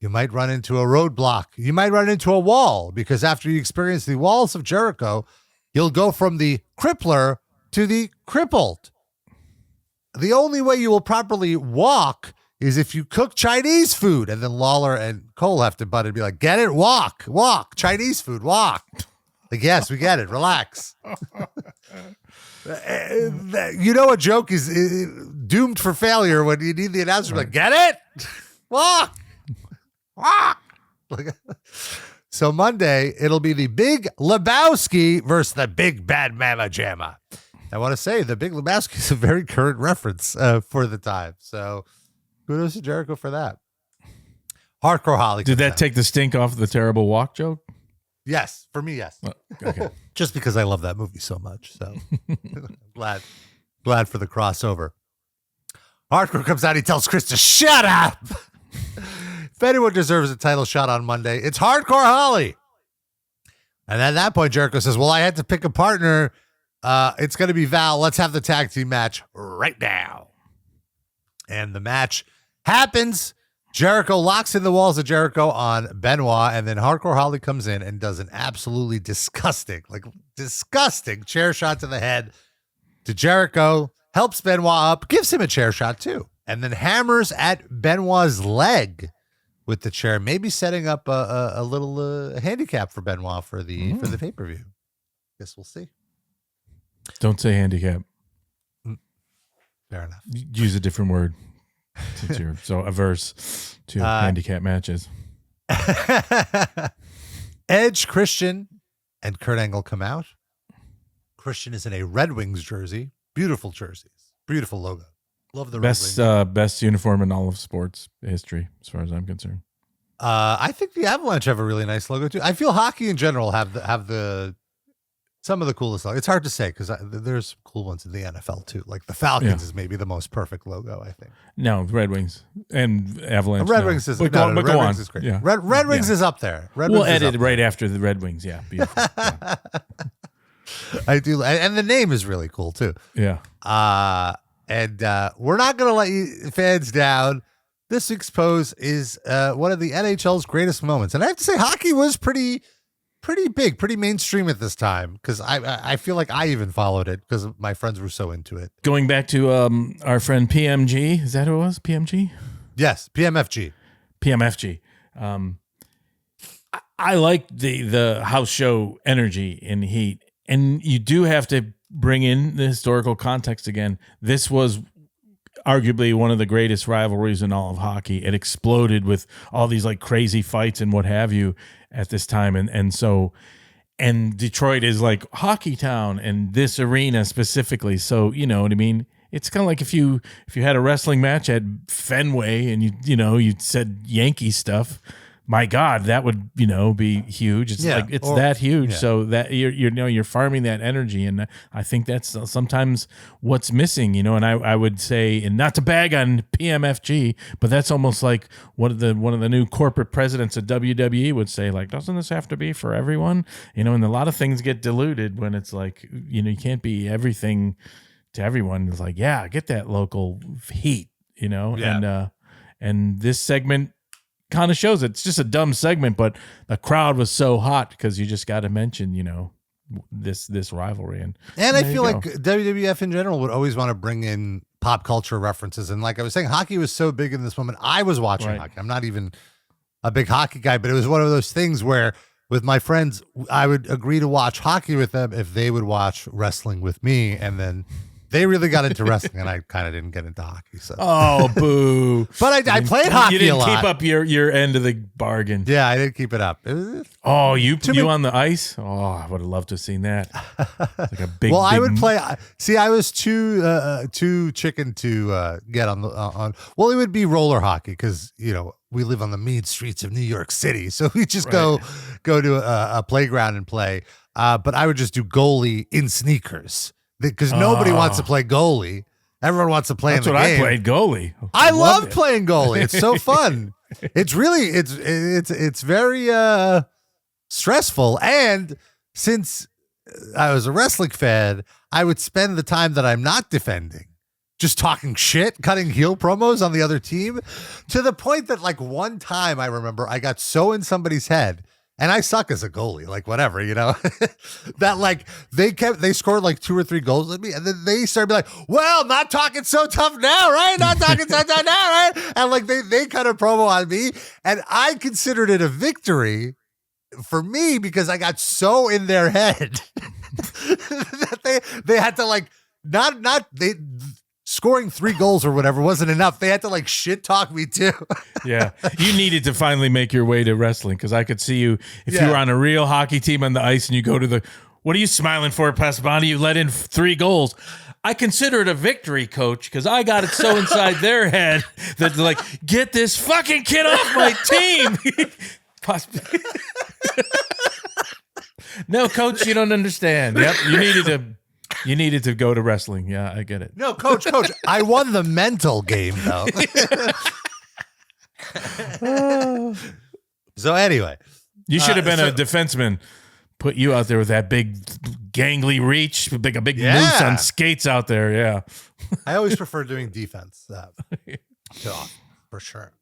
You might run into a roadblock. You might run into a wall, because after you experience the walls of Jericho, you'll go from the crippler to the crippled. The only way you will properly walk is if you cook Chinese food. And then Lawler and Cole have to butt and be like, get it? Walk, Chinese food, walk. Like, yes, we get it. Relax. You know, a joke is doomed for failure when you need the announcer like, get it? Walk. So Monday, it'll be the Big Lebowski versus the Big Bad Mama Jamma. I want to say the Big Lebowski is a very current reference for the time. So kudos to Jericho for that. Hardcore Holly. Did that take the stink off the terrible walk joke? Yes. For me, yes. Okay. Just because I love that movie so much. So glad for the crossover. Hardcore comes out. He tells Chris to shut up. If anyone deserves a title shot on Monday, it's Hardcore Holly. And at that point, Jericho says, well, I had to pick a partner. It's going to be Val. Let's have the tag team match right now. And the match happens. Jericho locks in the walls of Jericho on Benoit, and then Hardcore Holly comes in and does an absolutely disgusting chair shot to the head to Jericho, helps Benoit up, gives him a chair shot too, and then hammers at Benoit's leg with the chair, maybe setting up a little handicap for Benoit for the pay-per-view. Guess we'll see. Don't say handicap. Fair enough. Use a different word since you're so averse to handicap matches. Edge, Christian, and Kurt Angle come out. Christian is in a Red Wings jersey. Beautiful jerseys. Beautiful logo. Love the best uniform in all of sports history, as far as I'm concerned. I think the Avalanche have a really nice logo too. I feel hockey in general have the some of the coolest logo. It's hard to say because there's cool ones in the NFL too. Like the Falcons is maybe the most perfect logo, I think. No, Red Wings and Avalanche. Red Wings is Red Wings is great. Yeah. Red Wings is up there. We'll edit right after the Red Wings. Yeah, beautiful. Yeah. I do, and the name is really cool too. Yeah. And we're not going to let you fans down. This week's pose is one of the NHL's greatest moments. And I have to say, hockey was pretty big, pretty mainstream at this time, because I feel like I even followed it because my friends were so into it. Going back to our friend PMG, is that who it was? PMG? Yes, PMFG. PMFG. I like the house show energy and heat. And you do have to bring in the historical context again. This was arguably one of the greatest rivalries in all of hockey. It exploded with all these like crazy fights and what have you at this time. And Detroit is like hockey town, and this arena specifically. So, you know what I mean? It's kind of like if you had a wrestling match at Fenway and you said Yankee stuff, my God, that would, be huge. It's that huge. Yeah. So that you're farming that energy. And I think that's sometimes what's missing, and I would say, and not to bag on PMFG, but that's almost like one of the new corporate presidents of WWE would say, like, doesn't this have to be for everyone? And a lot of things get diluted when it's like, you can't be everything to everyone. It's like, yeah, get that local heat, and this segment kind of shows it. It's just a dumb segment, but the crowd was so hot because you just got to mention, this rivalry. And I feel like WWF in general would always want to bring in pop culture references. And like I was saying, hockey was so big in this moment. I was watching hockey. I'm not even a big hockey guy, but it was one of those things where with my friends, I would agree to watch hockey with them if they would watch wrestling with me. And then they really got into wrestling, and I kind of didn't get into hockey. So, oh, boo! But I played hockey. You didn't a lot. Keep up your end of the bargain. Yeah, I didn't keep it up. You on the ice? Oh, I would have loved to have seen that. Like a big. Well, I would play. See, I was too chicken to get on on. Well, it would be roller hockey because we live on the mean streets of New York City, so we just go to a playground and play. But I would just do goalie in sneakers. Because nobody wants to play goalie. Everyone wants to play in the game. That's what I played goalie. I love playing goalie. It's so fun. It's really, it's very, stressful. And since I was a wrestling fan, I would spend the time that I'm not defending just talking shit, cutting heel promos on the other team, to the point that like one time I remember I got so in somebody's head, and I suck as a goalie, like whatever, that like they scored like 2 or 3 goals at me, and then they started being like, well, not talking so tough now, right? Not talking so tough now, right? And like they cut a promo on me, and I considered it a victory for me because I got so in their head that they had to like they scoring 3 goals or whatever wasn't enough. They had to like shit talk me too. Yeah. You needed to finally make your way to wrestling, because I could see you if you were on a real hockey team on the ice and you go to what are you smiling for, Pasbani? You let in 3 goals. I consider it a victory, coach, because I got it so inside their head that they're like, get this fucking kid off my team. No, coach, you don't understand. Yep. You needed to go to wrestling. Yeah, I get it. No, coach, I won the mental game though. So anyway, you should have been a defenseman. Put you out there with that big gangly reach, a big moose on skates out there. Yeah. I always prefer doing defense. For sure.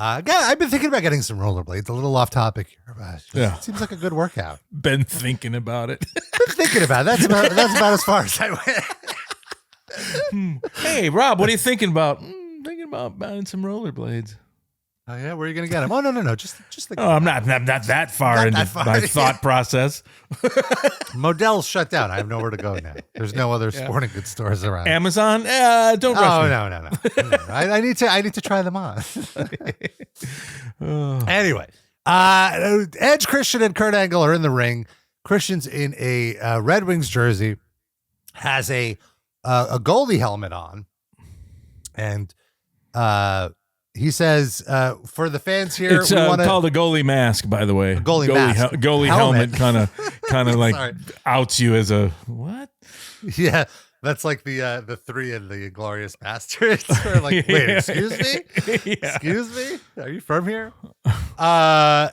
I've been thinking about getting some rollerblades. A little off topic here, but it seems like a good workout. Been thinking about it. That's about as far as I went. Hey, Rob, what are you thinking about? Thinking about buying some rollerblades. Oh yeah, where are you gonna get them? Oh no, just think. Oh, I'm not that far into my thought process. Modell's shut down. I have nowhere to go now. There's no other sporting goods stores around. Amazon? Don't rush me. No. I need to try them on. Anyway, Edge, Christian, and Kurt Angle are in the ring. Christian's in a Red Wings jersey, has a goalie helmet on, and he says, for the fans here, it's called a goalie mask, by the way. Goalie mask. Goalie helmet kind of like outs you as a what? Yeah, that's like the 3 in the Glorious Bastards. Like, wait, excuse me? Yeah. Excuse me? Are you from here?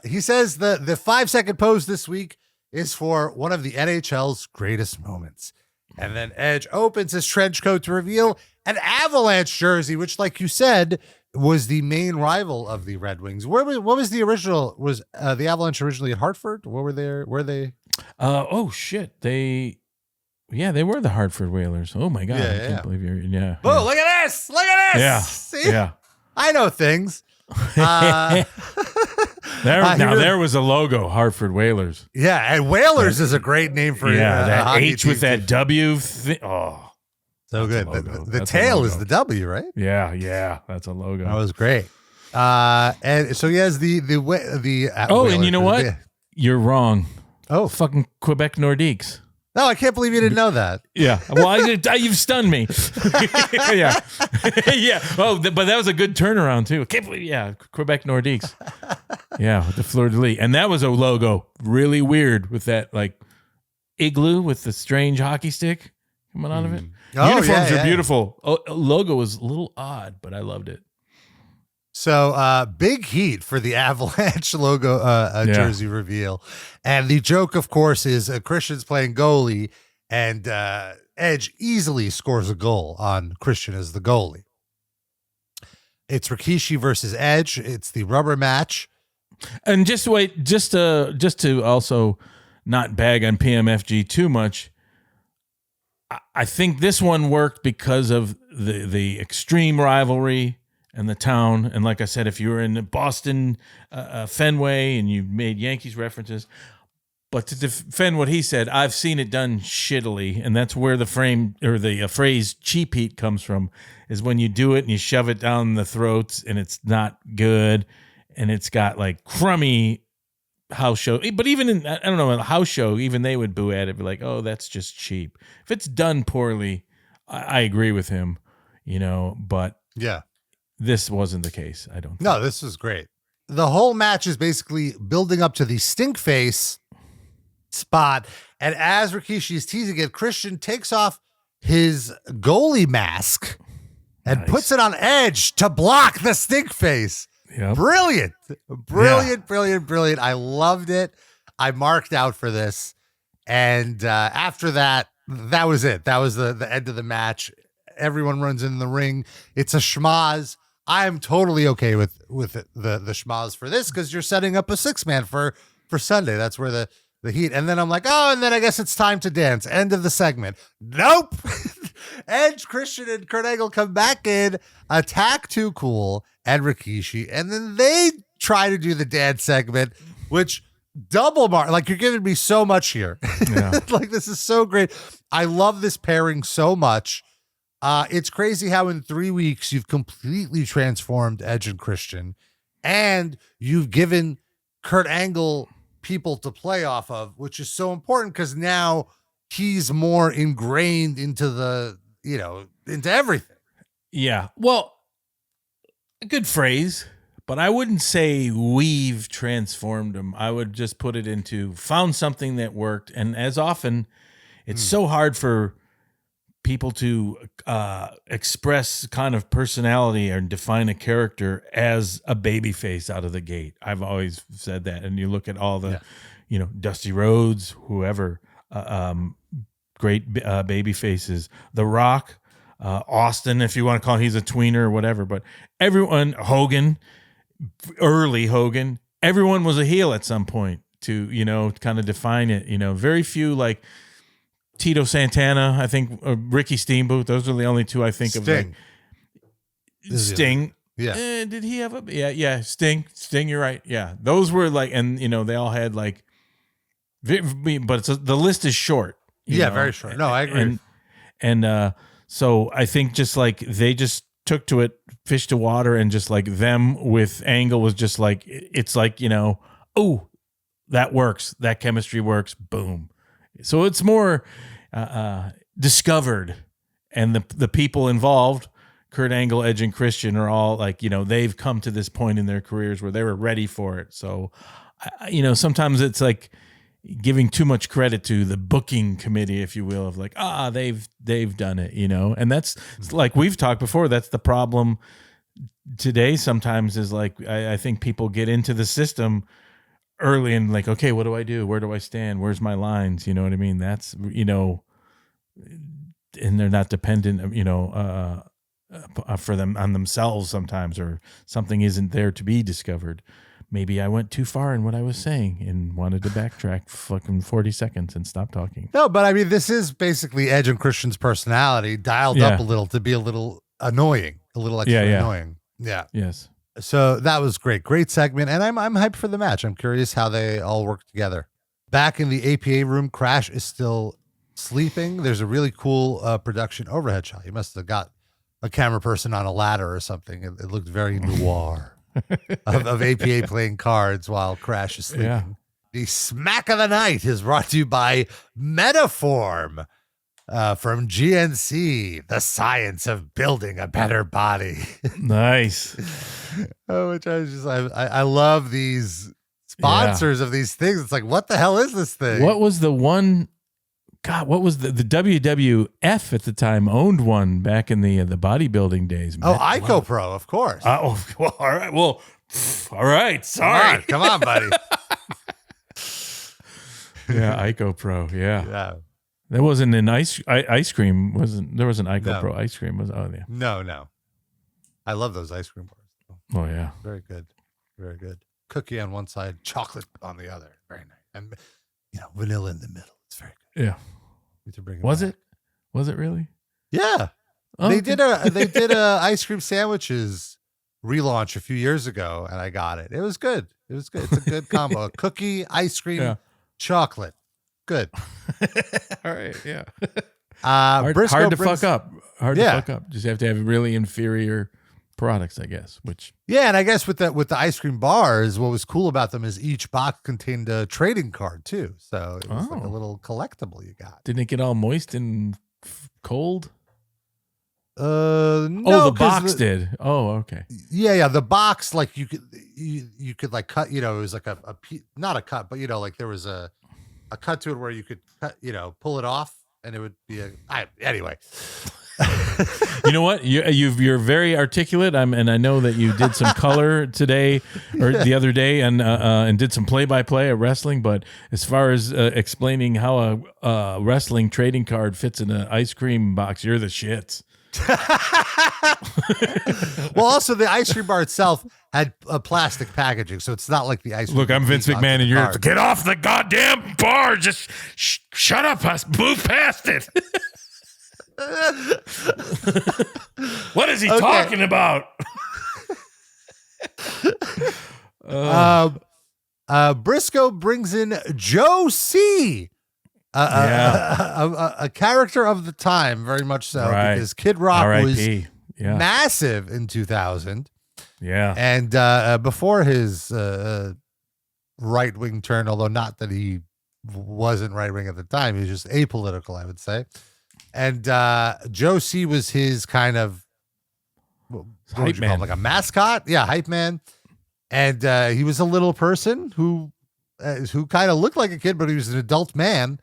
He says the 5-second pose this week is for one of the NHL's greatest moments. And then Edge opens his trench coat to reveal an Avalanche jersey, which, like you said, was the main rival of the Red Wings. What was the original? Was the Avalanche originally at Hartford? What were they? Oh shit! They were the Hartford Whalers. Oh my god! I can't believe you're. Yeah. Oh, look at this! Look at this! Yeah. See? Yeah. I know things. There was a logo, Hartford Whalers. Yeah, and Whalers is a great name for that H with that W. Oh. So good. The tail is the W, right? Yeah, that's a logo. That was great. And so he has the and you know what? You're wrong. Oh, fucking Quebec Nordiques. No, I can't believe you didn't know that. Yeah. Well, you've stunned me. Yeah. Yeah. Oh, but that was a good turnaround too. I can't believe. Yeah, Quebec Nordiques. Yeah, with the fleur de lis, and that was a logo. Really weird with that like igloo with the strange hockey stick coming out of it. Uniforms are beautiful. Logo was a little odd, but I loved it. So big heat for the Avalanche logo jersey reveal. And the joke, of course, is Christian's playing goalie, and Edge easily scores a goal on Christian as the goalie. It's Rikishi versus Edge. It's the rubber match. And just to also not bag on PMFG too much, I think this one worked because of the extreme rivalry and the town. And like I said, if you were in Boston, Fenway, and you made Yankees references, but to defend what he said, I've seen it done shittily, and that's where the phrase cheap heat comes from, is when you do it and you shove it down the throats and it's not good, and it's got like crummy house show. But even in, I don't know, a house show, even they would boo at it, be like, oh, that's just cheap. If it's done poorly, I agree with him, but yeah, this wasn't the case. I don't think. No, this was great. The whole match is basically building up to the stink face spot. And as Rikishi is teasing it, Christian takes off his goalie mask and puts it on Edge to block the stink face. Yep. Brilliant. I loved it. I marked out for this. And after that, that was it. That was the end of the match. Everyone runs in the ring. It's a schmaz. I'm totally okay with the schmaz for this because you're setting up a 6-man for Sunday. That's where the heat. And then I'm like, oh, and then I guess it's time to dance. End of the segment. Nope. Edge, Christian, and Kurt Angle come back in, attack Too Cool and Rikishi, and then they try to do the dance segment, which double mark. Like, you're giving me so much here. Yeah. Like, this is so great. I love this pairing so much. It's crazy how in 3 weeks you've completely transformed Edge and Christian, and you've given Kurt Angle people to play off of, which is so important because now he's more ingrained into into everything. Yeah. Well, a good phrase, but I wouldn't say we've transformed him. I would just put it into found something that worked. And as often, it's so hard for people to express kind of personality or define a character as a baby face out of the gate. I've always said that. And you look at all the, Dusty Rhodes, whoever, great baby faces, The Rock, Austin, if you want to call him, he's a tweener or whatever, but everyone, Hogan, early Hogan, everyone was a heel at some point to, kind of define it, very few like Tito Santana, I think, Ricky Steamboat. Those are the only two I think of. Like, Sting. Yeah. Did he have a? Yeah. Sting. You're right. Yeah. Those were like, and they all had like, but the list is short. Yeah, very short. No, I agree. And so I think just like they just took to it, fish to water, and just like them with Angle was just like, it's like, oh, that works. That chemistry works. Boom. So it's more discovered, and the people involved, Kurt Angle, Edge, and Christian, are all like, they've come to this point in their careers where they were ready for it. So, sometimes it's like giving too much credit to the booking committee, if you will, of like, they've done it, and that's like we've talked before. That's the problem today. Sometimes is like I think people get into the system early and like, okay, what do I do? Where do I stand? Where's my lines? You know what I mean? That's, and they're not dependent, for them on themselves sometimes, or something isn't there to be discovered. Maybe I went too far in what I was saying and wanted to backtrack fucking 40 seconds and stop talking. No, but I mean, this is basically Edge and Christian's personality dialed up a little to be a little annoying, a little extra annoying. Yeah. Yes. So that was great. Great segment. And I'm hyped for the match. I'm curious how they all work together. Back in the APA room, Crash is still sleeping. There's a really cool production overhead shot. He must have got a camera person on a ladder or something. It looked very noir of APA playing cards while Crash is sleeping. Yeah. The smack of the night is brought to you by Metaform. From GNC, the science of building a better body. Nice. Which I love these sponsors of these things. It's like, what the hell is this thing? What was the one? God, what was the WWF at the time owned one back in the bodybuilding days? Oh, Ico Pro, of course. All right. Well, all right. Sorry. Come on buddy. Yeah, Ico Pro. Yeah. Yeah. There wasn't an ice cream. There was an Ico Pro ice cream? No. I love those ice cream bars. Oh yeah, very good, very good. Cookie on one side, chocolate on the other. Very nice, and vanilla in the middle. It's very good. Yeah. Need to bring it Was back. it? Was it really? Yeah. Oh, they did a ice cream sandwiches relaunch a few years ago, and I got it. It was good. It's a good combo. Cookie, ice cream, chocolate. Good. All right. Yeah. Hard to fuck up. Hard to fuck up. Just have to have really inferior products, I guess. And I guess with the ice cream bars, what was cool about them is each box contained a trading card too. So it was like a little collectible you got. Didn't it get all moist and cold? No. Oh, the box did. Oh, okay. Yeah. The box, like you could like cut. It was like a not a cut, but like there was a cut to it where you could cut, pull it off, and it would be anyway. You know what? You're very articulate. And I know that you did some color today or the other day, and did some play-by-play at wrestling. But as far as explaining how a wrestling trading card fits in an ice cream box, you're the shits. Well, also the ice cream bar itself had a plastic packaging, so it's not like the ice cream. Look, I'm Vince McMahon, and you're get off the goddamn bar. Just shut up, move past it. What is he talking about? Brisco brings in Joe C, a character of the time, very much so, because Kid Rock was massive in 2000. Yeah, and before his right wing turn, although not that he wasn't right wing at the time, he was just apolitical, I would say. And Joe C was his kind of hype man, like a mascot, hype man. And he was a little person who kind of looked like a kid, but he was an adult man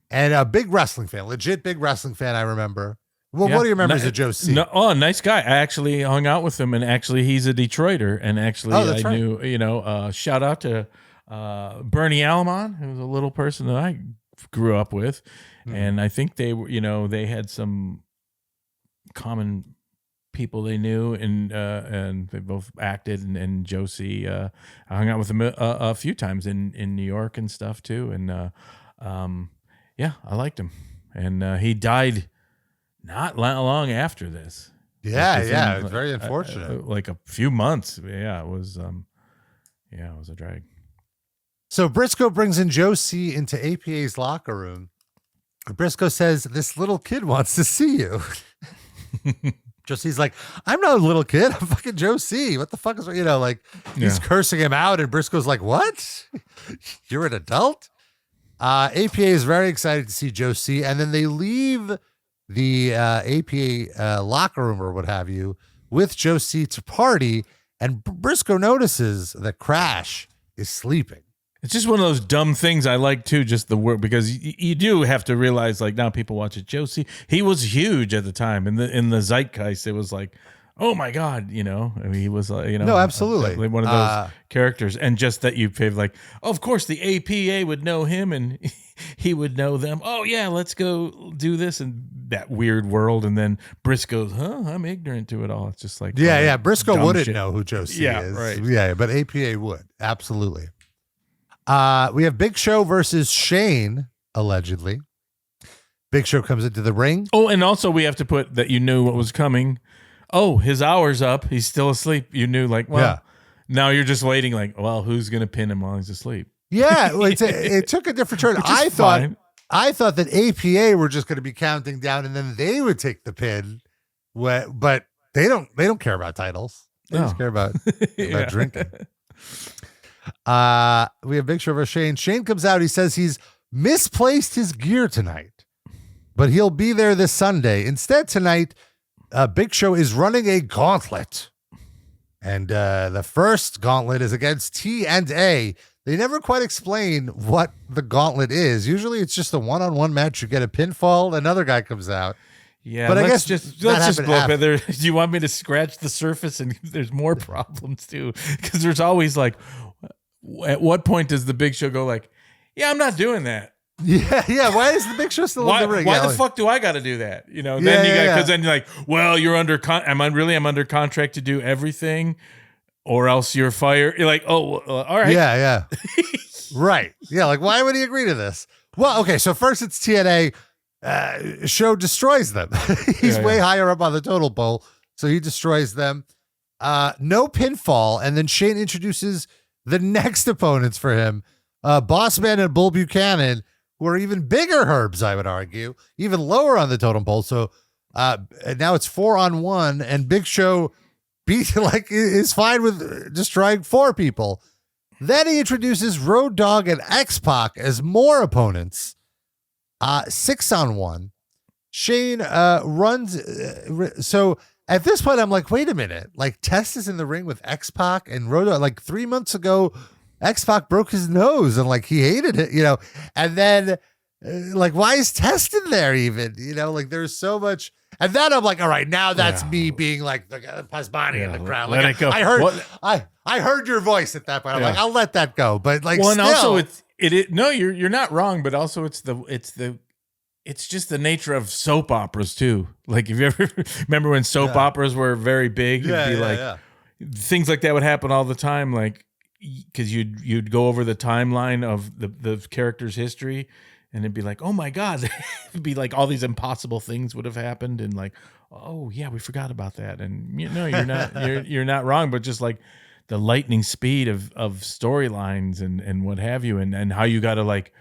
and a big wrestling fan, legit big wrestling fan. I remember. Well, what do you remember as a Joe C? Nice guy. I actually hung out with him, and actually he's a Detroiter. And actually, I knew. Shout out to Bernie Alamon, who was a little person that I grew up with. And I think they were, they had some common people they knew, and they both acted. And Josie, I hung out with him a few times in New York and stuff too. And I liked him. And he died not long after this. Yeah, it was very unfortunate. Like a few months. Yeah, it was. It was a drag. So Brisco brings in Joe C into APA's locker room. Brisco says, "This little kid wants to see you." Josie's like, "I'm not a little kid. I'm fucking Joe C. What the fuck is, he's cursing him out. And Brisco's like, "What? You're an adult?" APA is very excited to see Joe C. And then they leave the APA locker room or what have you with Joe C to party. And Brisco notices that Crash is sleeping. It's just one of those dumb things I like too, just the word, because you do have to realize, like, now people watch it. Joe C, he was huge at the time in the zeitgeist. It was like, oh my God, I mean, he was no, absolutely one of those characters. And just that you feel like, oh, of course the APA would know him and he would know them. Oh yeah, let's go do this in that weird world. And then Briscoe's, I'm ignorant to it all. It's just like, Brisco wouldn't know who Joe C is. Right. Yeah, but APA would. Absolutely. We have Big Show versus Shane, allegedly. Big Show comes into the ring. Oh, and also we have to put that you knew what was coming. Oh, his hour's up. He's still asleep. You knew, now you're just waiting, like, well, who's going to pin him while he's asleep? Yeah, it took a different turn. I thought that APA were just going to be counting down and then they would take the pin. But they don't care about titles. They just care about drinking. We have Big Show versus Shane. Shane comes out. He says he's misplaced his gear tonight, but he'll be there this Sunday. Instead, tonight, Big Show is running a gauntlet. And the first gauntlet is against T&A. They never quite explain what the gauntlet is. Usually it's just a one-on-one match. You get a pinfall, another guy comes out. Yeah, but let's just go up there. Do you want me to scratch the surface? And there's more problems too, because there's always like, at what point does the Big Show go like, yeah, I'm not doing that? Yeah. Why is the Big Show still in the ring? Why the fuck do I got to do that? Then then you're like, well, you're under I'm under contract to do everything, or else you're fired. You're like, oh, all right. Yeah. Right. Yeah. Like, why would he agree to this? Well, okay. So first it's TNA. Show destroys them. He's way higher up on the total pole, so he destroys them. No pinfall, and then Shane introduces the next opponents for him, Bossman and Bull Buchanan, who are even bigger herbs, I would argue, even lower on the totem pole. So now it's 4-on-1, and Big Show is fine with destroying 4 people. Then he introduces Road Dogg and X-Pac as more opponents. 6-on-1. Shane runs. So at this point, I'm like, wait a minute. Like, Test is in the ring with X-Pac and Road Dogg. Like 3 months ago, X-Pac broke his nose and like he hated it, And then like, why is Test in there even? You know, like there's so much. And then I'm like, all right, now that's me being like the Pasbani in the crowd. Like, let it go. I heard your voice at that point. I'm like, I'll let that go. But like, well, and still, also no, you're not wrong, but also it's just the nature of soap operas too. Like, if you ever remember when soap operas were very big, things like that would happen all the time. Like, because you'd go over the timeline of the character's history, and it'd be like, oh my God, it'd be like all these impossible things would have happened, and like, oh yeah, we forgot about that. And you're not you're not wrong, but just like the lightning speed of storylines and what have you, and how you got to like.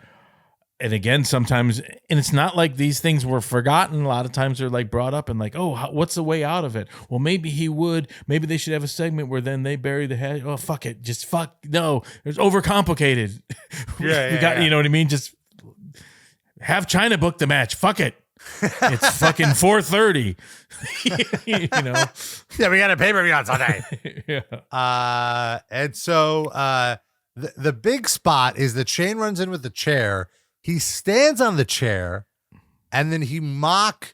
And again, sometimes, and it's not like these things were forgotten. A lot of times they're like brought up and like, oh, what's the way out of it? Well, maybe maybe they should have a segment where then they bury the head. Oh, fuck it. No, it's overcomplicated. You know what I mean? Just have Chyna book the match. Fuck it. It's fucking 4:30. You know? Yeah, we got a pay-per-view on Sunday. And so the big spot is that Shane runs in with the chair. He stands on the chair, and then he mock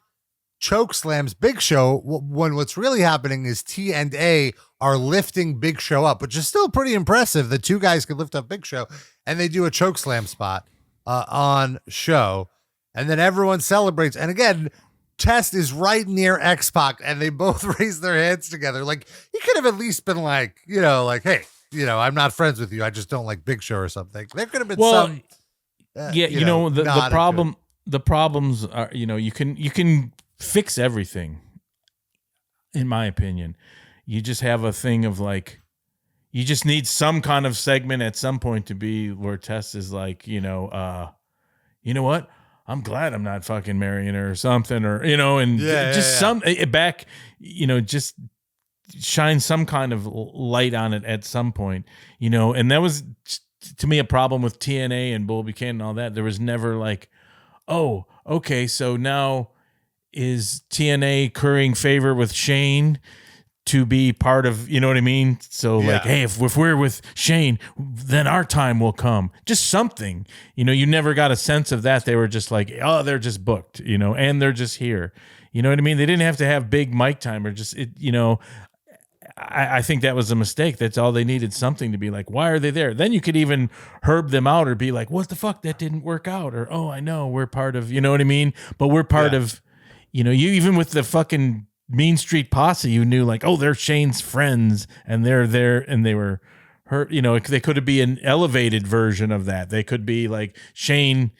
choke slams Big Show when what's really happening is T&A are lifting Big Show up, which is still pretty impressive. The two guys could lift up Big Show, and they do a choke slam spot on Show, and then everyone celebrates. And again, Test is right near X-Pac, and they both raise their hands together. Like, he could have at least been like, you know, like, hey, you know, I'm not friends with you. I just don't like Big Show or something. There could have been some... the problems are, you know, you can fix everything. In my opinion, you just have a thing of like, you just need some kind of segment at some point to be where Tess is like, you know what? I'm glad I'm not fucking marrying her or something, or, you know, and some back, you know, just shine some kind of light on it at some point, you know, and that was to me a problem with TNA and Bull Buchanan and all that. There was never like, oh, okay, so now is TNA currying favor with Shane to be part of, you know what I mean? So like, hey, if we're with Shane, then our time will come. Just something, you know, you never got a sense of that. They were just like, oh, they're just booked, you know, and they're just here. You know what I mean? They didn't have to have big mic time or just, you know, I think that was a mistake. That's all they needed, something to be like, why are they there? Then you could even herb them out or be like, what the fuck? That didn't work out. Or, oh, I know we're part of, you know what I mean? But we're part of, you know, you even with the fucking Mean Street Posse, you knew like, oh, they're Shane's friends and they're there and they were hurt. You know, they could be an elevated version of that. They could be like Shane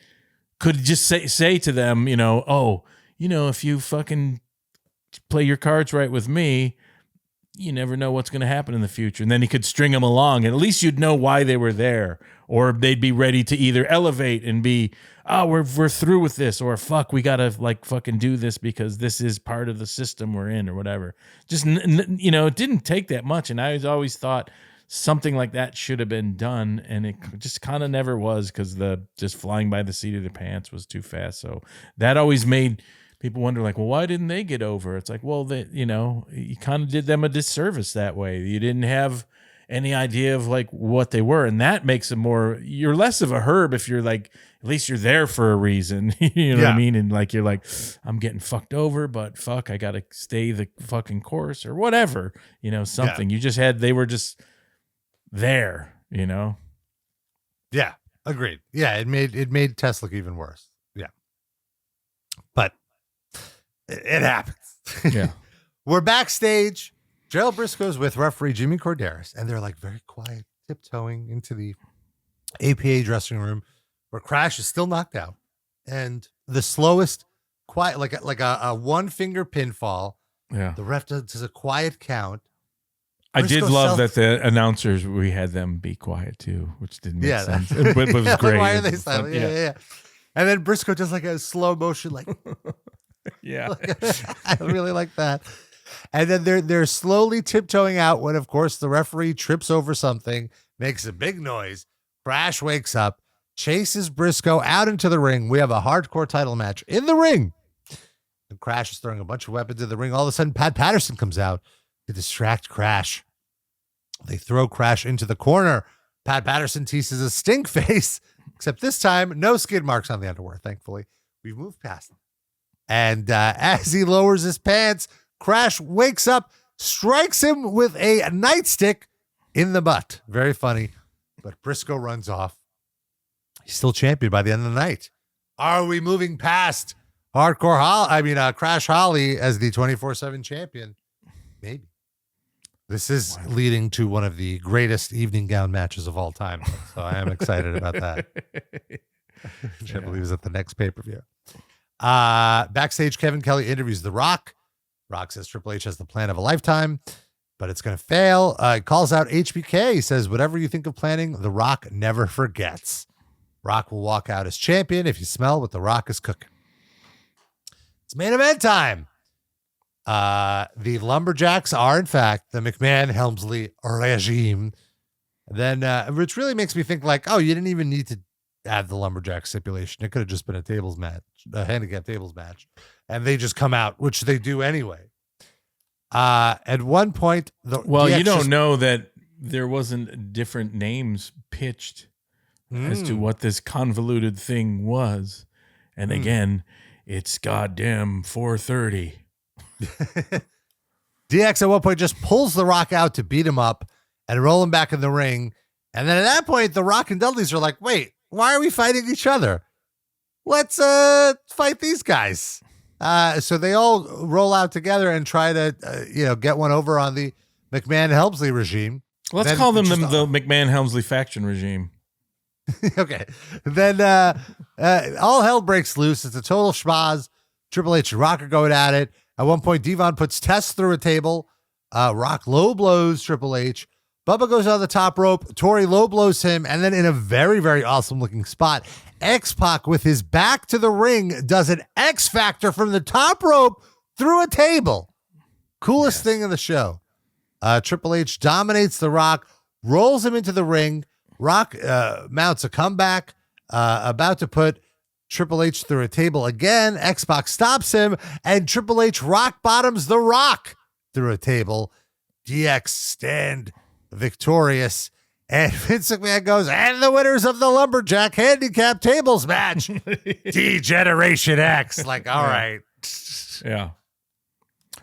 could just say to them, you know, oh, you know, if you fucking play your cards right with me, you never know what's going to happen in the future. And then he could string them along, and at least you'd know why they were there, or they'd be ready to either elevate and be, oh, we're through with this, or fuck, we got to like fucking do this because this is part of the system we're in or whatever. Just, you know, it didn't take that much. And I always thought something like that should have been done. And it just kind of never was, because the just flying by the seat of the pants was too fast. So that always made people wonder, like, well, why didn't they get over? It's like, well, you know, you kind of did them a disservice that way. You didn't have any idea of like what they were, and that makes them more. You're less of a herb if you're like, at least you're there for a reason. You know what I mean? And like, you're like, I'm getting fucked over, but fuck, I gotta stay the fucking course or whatever. You know, something. You just had. They were just there. You know. Yeah, agreed. Yeah, it made Tess look even worse. Yeah, but. It happens. Yeah. We're backstage. Gerald Brisco's with referee Jimmy Corderas, and they're like very quiet, tiptoeing into the APA dressing room where Crash is still knocked out. And the slowest, quiet, like a one finger pinfall. Yeah. The ref does a quiet count. I did love that the announcers, we had them be quiet too, which didn't make sense. But it was great. Why are they silent? Yeah. And then Briscoe does like a slow motion, like. Yeah. I really like that. And then they're slowly tiptoeing out when, of course, the referee trips over something, makes a big noise. Crash wakes up, chases Briscoe out into the ring. We have a hardcore title match in the ring. And Crash is throwing a bunch of weapons in the ring. All of a sudden, Pat Patterson comes out to distract Crash. They throw Crash into the corner. Pat Patterson teases a stink face Except this time, no skid marks on the underwear, thankfully. We've moved past them. And as he lowers his pants, Crash wakes up, strikes him with a nightstick in the butt. Very funny. But Brisco runs off. He's still champion by the end of the night. Are we moving past Crash Holly as the 24/7 champion? Maybe. This is leading to one of the greatest evening gown matches of all time. So I am excited about that. Which I believe is at the next pay-per-view. Backstage, Kevin Kelly interviews The Rock. Rock says Triple H has the plan of a lifetime, but it's going to fail. He calls out HBK. He says, whatever you think of planning, The Rock never forgets. Rock will walk out as champion if you smell what The Rock is cooking. It's main event time. The Lumberjacks are, in fact, the McMahon-Helmsley regime. Then, which really makes me think like, oh, you didn't even need to add the Lumberjack stipulation. It could have just been a handicap tables match. And they just come out, which they do anyway. At one point, you don't know that there wasn't different names pitched as to what this convoluted thing was. And again, it's goddamn 4:30. DX at one point just pulls The Rock out to beat him up and roll him back in the ring. And then at that point, The Rock and Dudleys are like, wait, why are we fighting each other? Let's fight these guys. So they all roll out together and try to, get one over on the McMahon-Helmsley regime. Let's call them the McMahon-Helmsley Faction regime. Okay. Then all hell breaks loose. It's a total schmaz. Triple H and Rock are going at it. At one point, Devon puts Test through a table. Rock low blows Triple H. Bubba goes on the top rope. Tori low blows him. And then in a very, very awesome looking spot, X-Pac with his back to the ring does an X Factor from the top rope through a table. Coolest thing in the show. Triple H dominates The Rock, rolls him into the ring. Rock mounts a comeback, about to put Triple H through a table again. X-Pac stops him, and Triple H rock bottoms The Rock through a table. DX stand victorious. And Vince McMahon goes, and the winners of the Lumberjack Handicap Tables Match, D-Generation X. Like, all right. Yeah.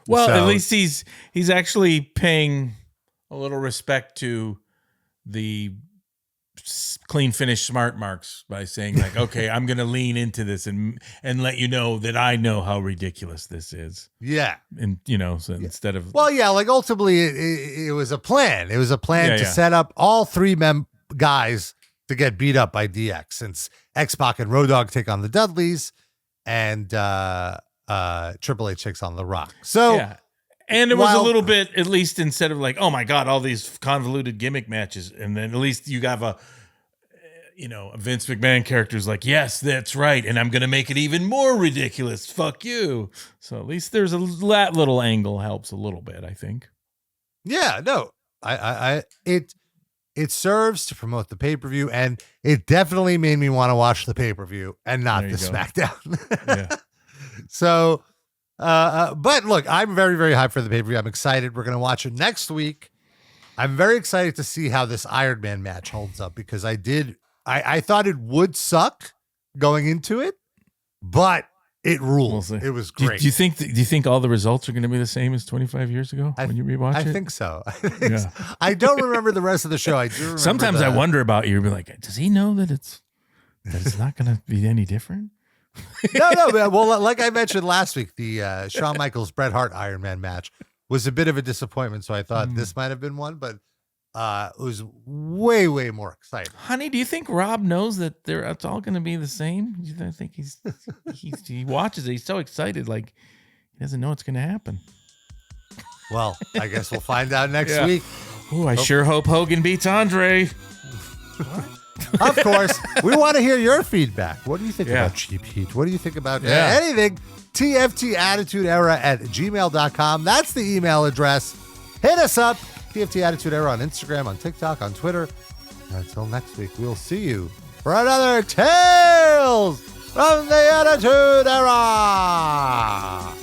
Well, at least he's actually paying a little respect to the clean finish smart marks by saying like, okay, I'm going to lean into this and let you know that I know how ridiculous this is. Yeah. And, so instead of. Well, yeah, like ultimately it was a plan. It was a plan to set up all three guys to get beat up by DX, since X-Pac and Road Dogg take on the Dudleys and Triple H takes on The Rock. So. Yeah. And it was a little bit, at least instead of like, oh my God, all these convoluted gimmick matches. And then at least you have a Vince McMahon character's like, yes, that's right. And I'm going to make it even more ridiculous. Fuck you. So at least there's that little angle helps a little bit, I think. Yeah, no, it serves to promote the pay-per-view, and it definitely made me want to watch the pay-per-view and not the SmackDown. Yeah. So, but look, I'm very, very hyped for the pay-per-view. I'm excited. We're going to watch it next week. I'm very excited to see how this Iron Man match holds up, because I thought it would suck going into it, but it rules. It was great. Do you think all the results are going to be the same as 25 years ago when you rewatch it? I think so. I don't remember the rest of the show. I do remember. Sometimes I wonder about you. Be like, does he know that it's not going to be any different? No. Well, like I mentioned last week, the Shawn Michaels Bret Hart Iron Man match was a bit of a disappointment. So I thought this might have been one, but it was way, way more exciting. Honey, do you think Rob knows that it's all going to be the same? I think he watches it. He's so excited, like he doesn't know what's going to happen. Well, I guess we'll find out next week. Oh, I sure hope Hogan beats Andre. Of course, we want to hear your feedback. What do you think about Cheap Heat? What do you think about anything? TFTAttitudeEra@gmail.com. That's the email address. Hit us up. TFT Attitude Era on Instagram, on TikTok, on Twitter. Until next week, we'll see you for another Tales from the Attitude Era.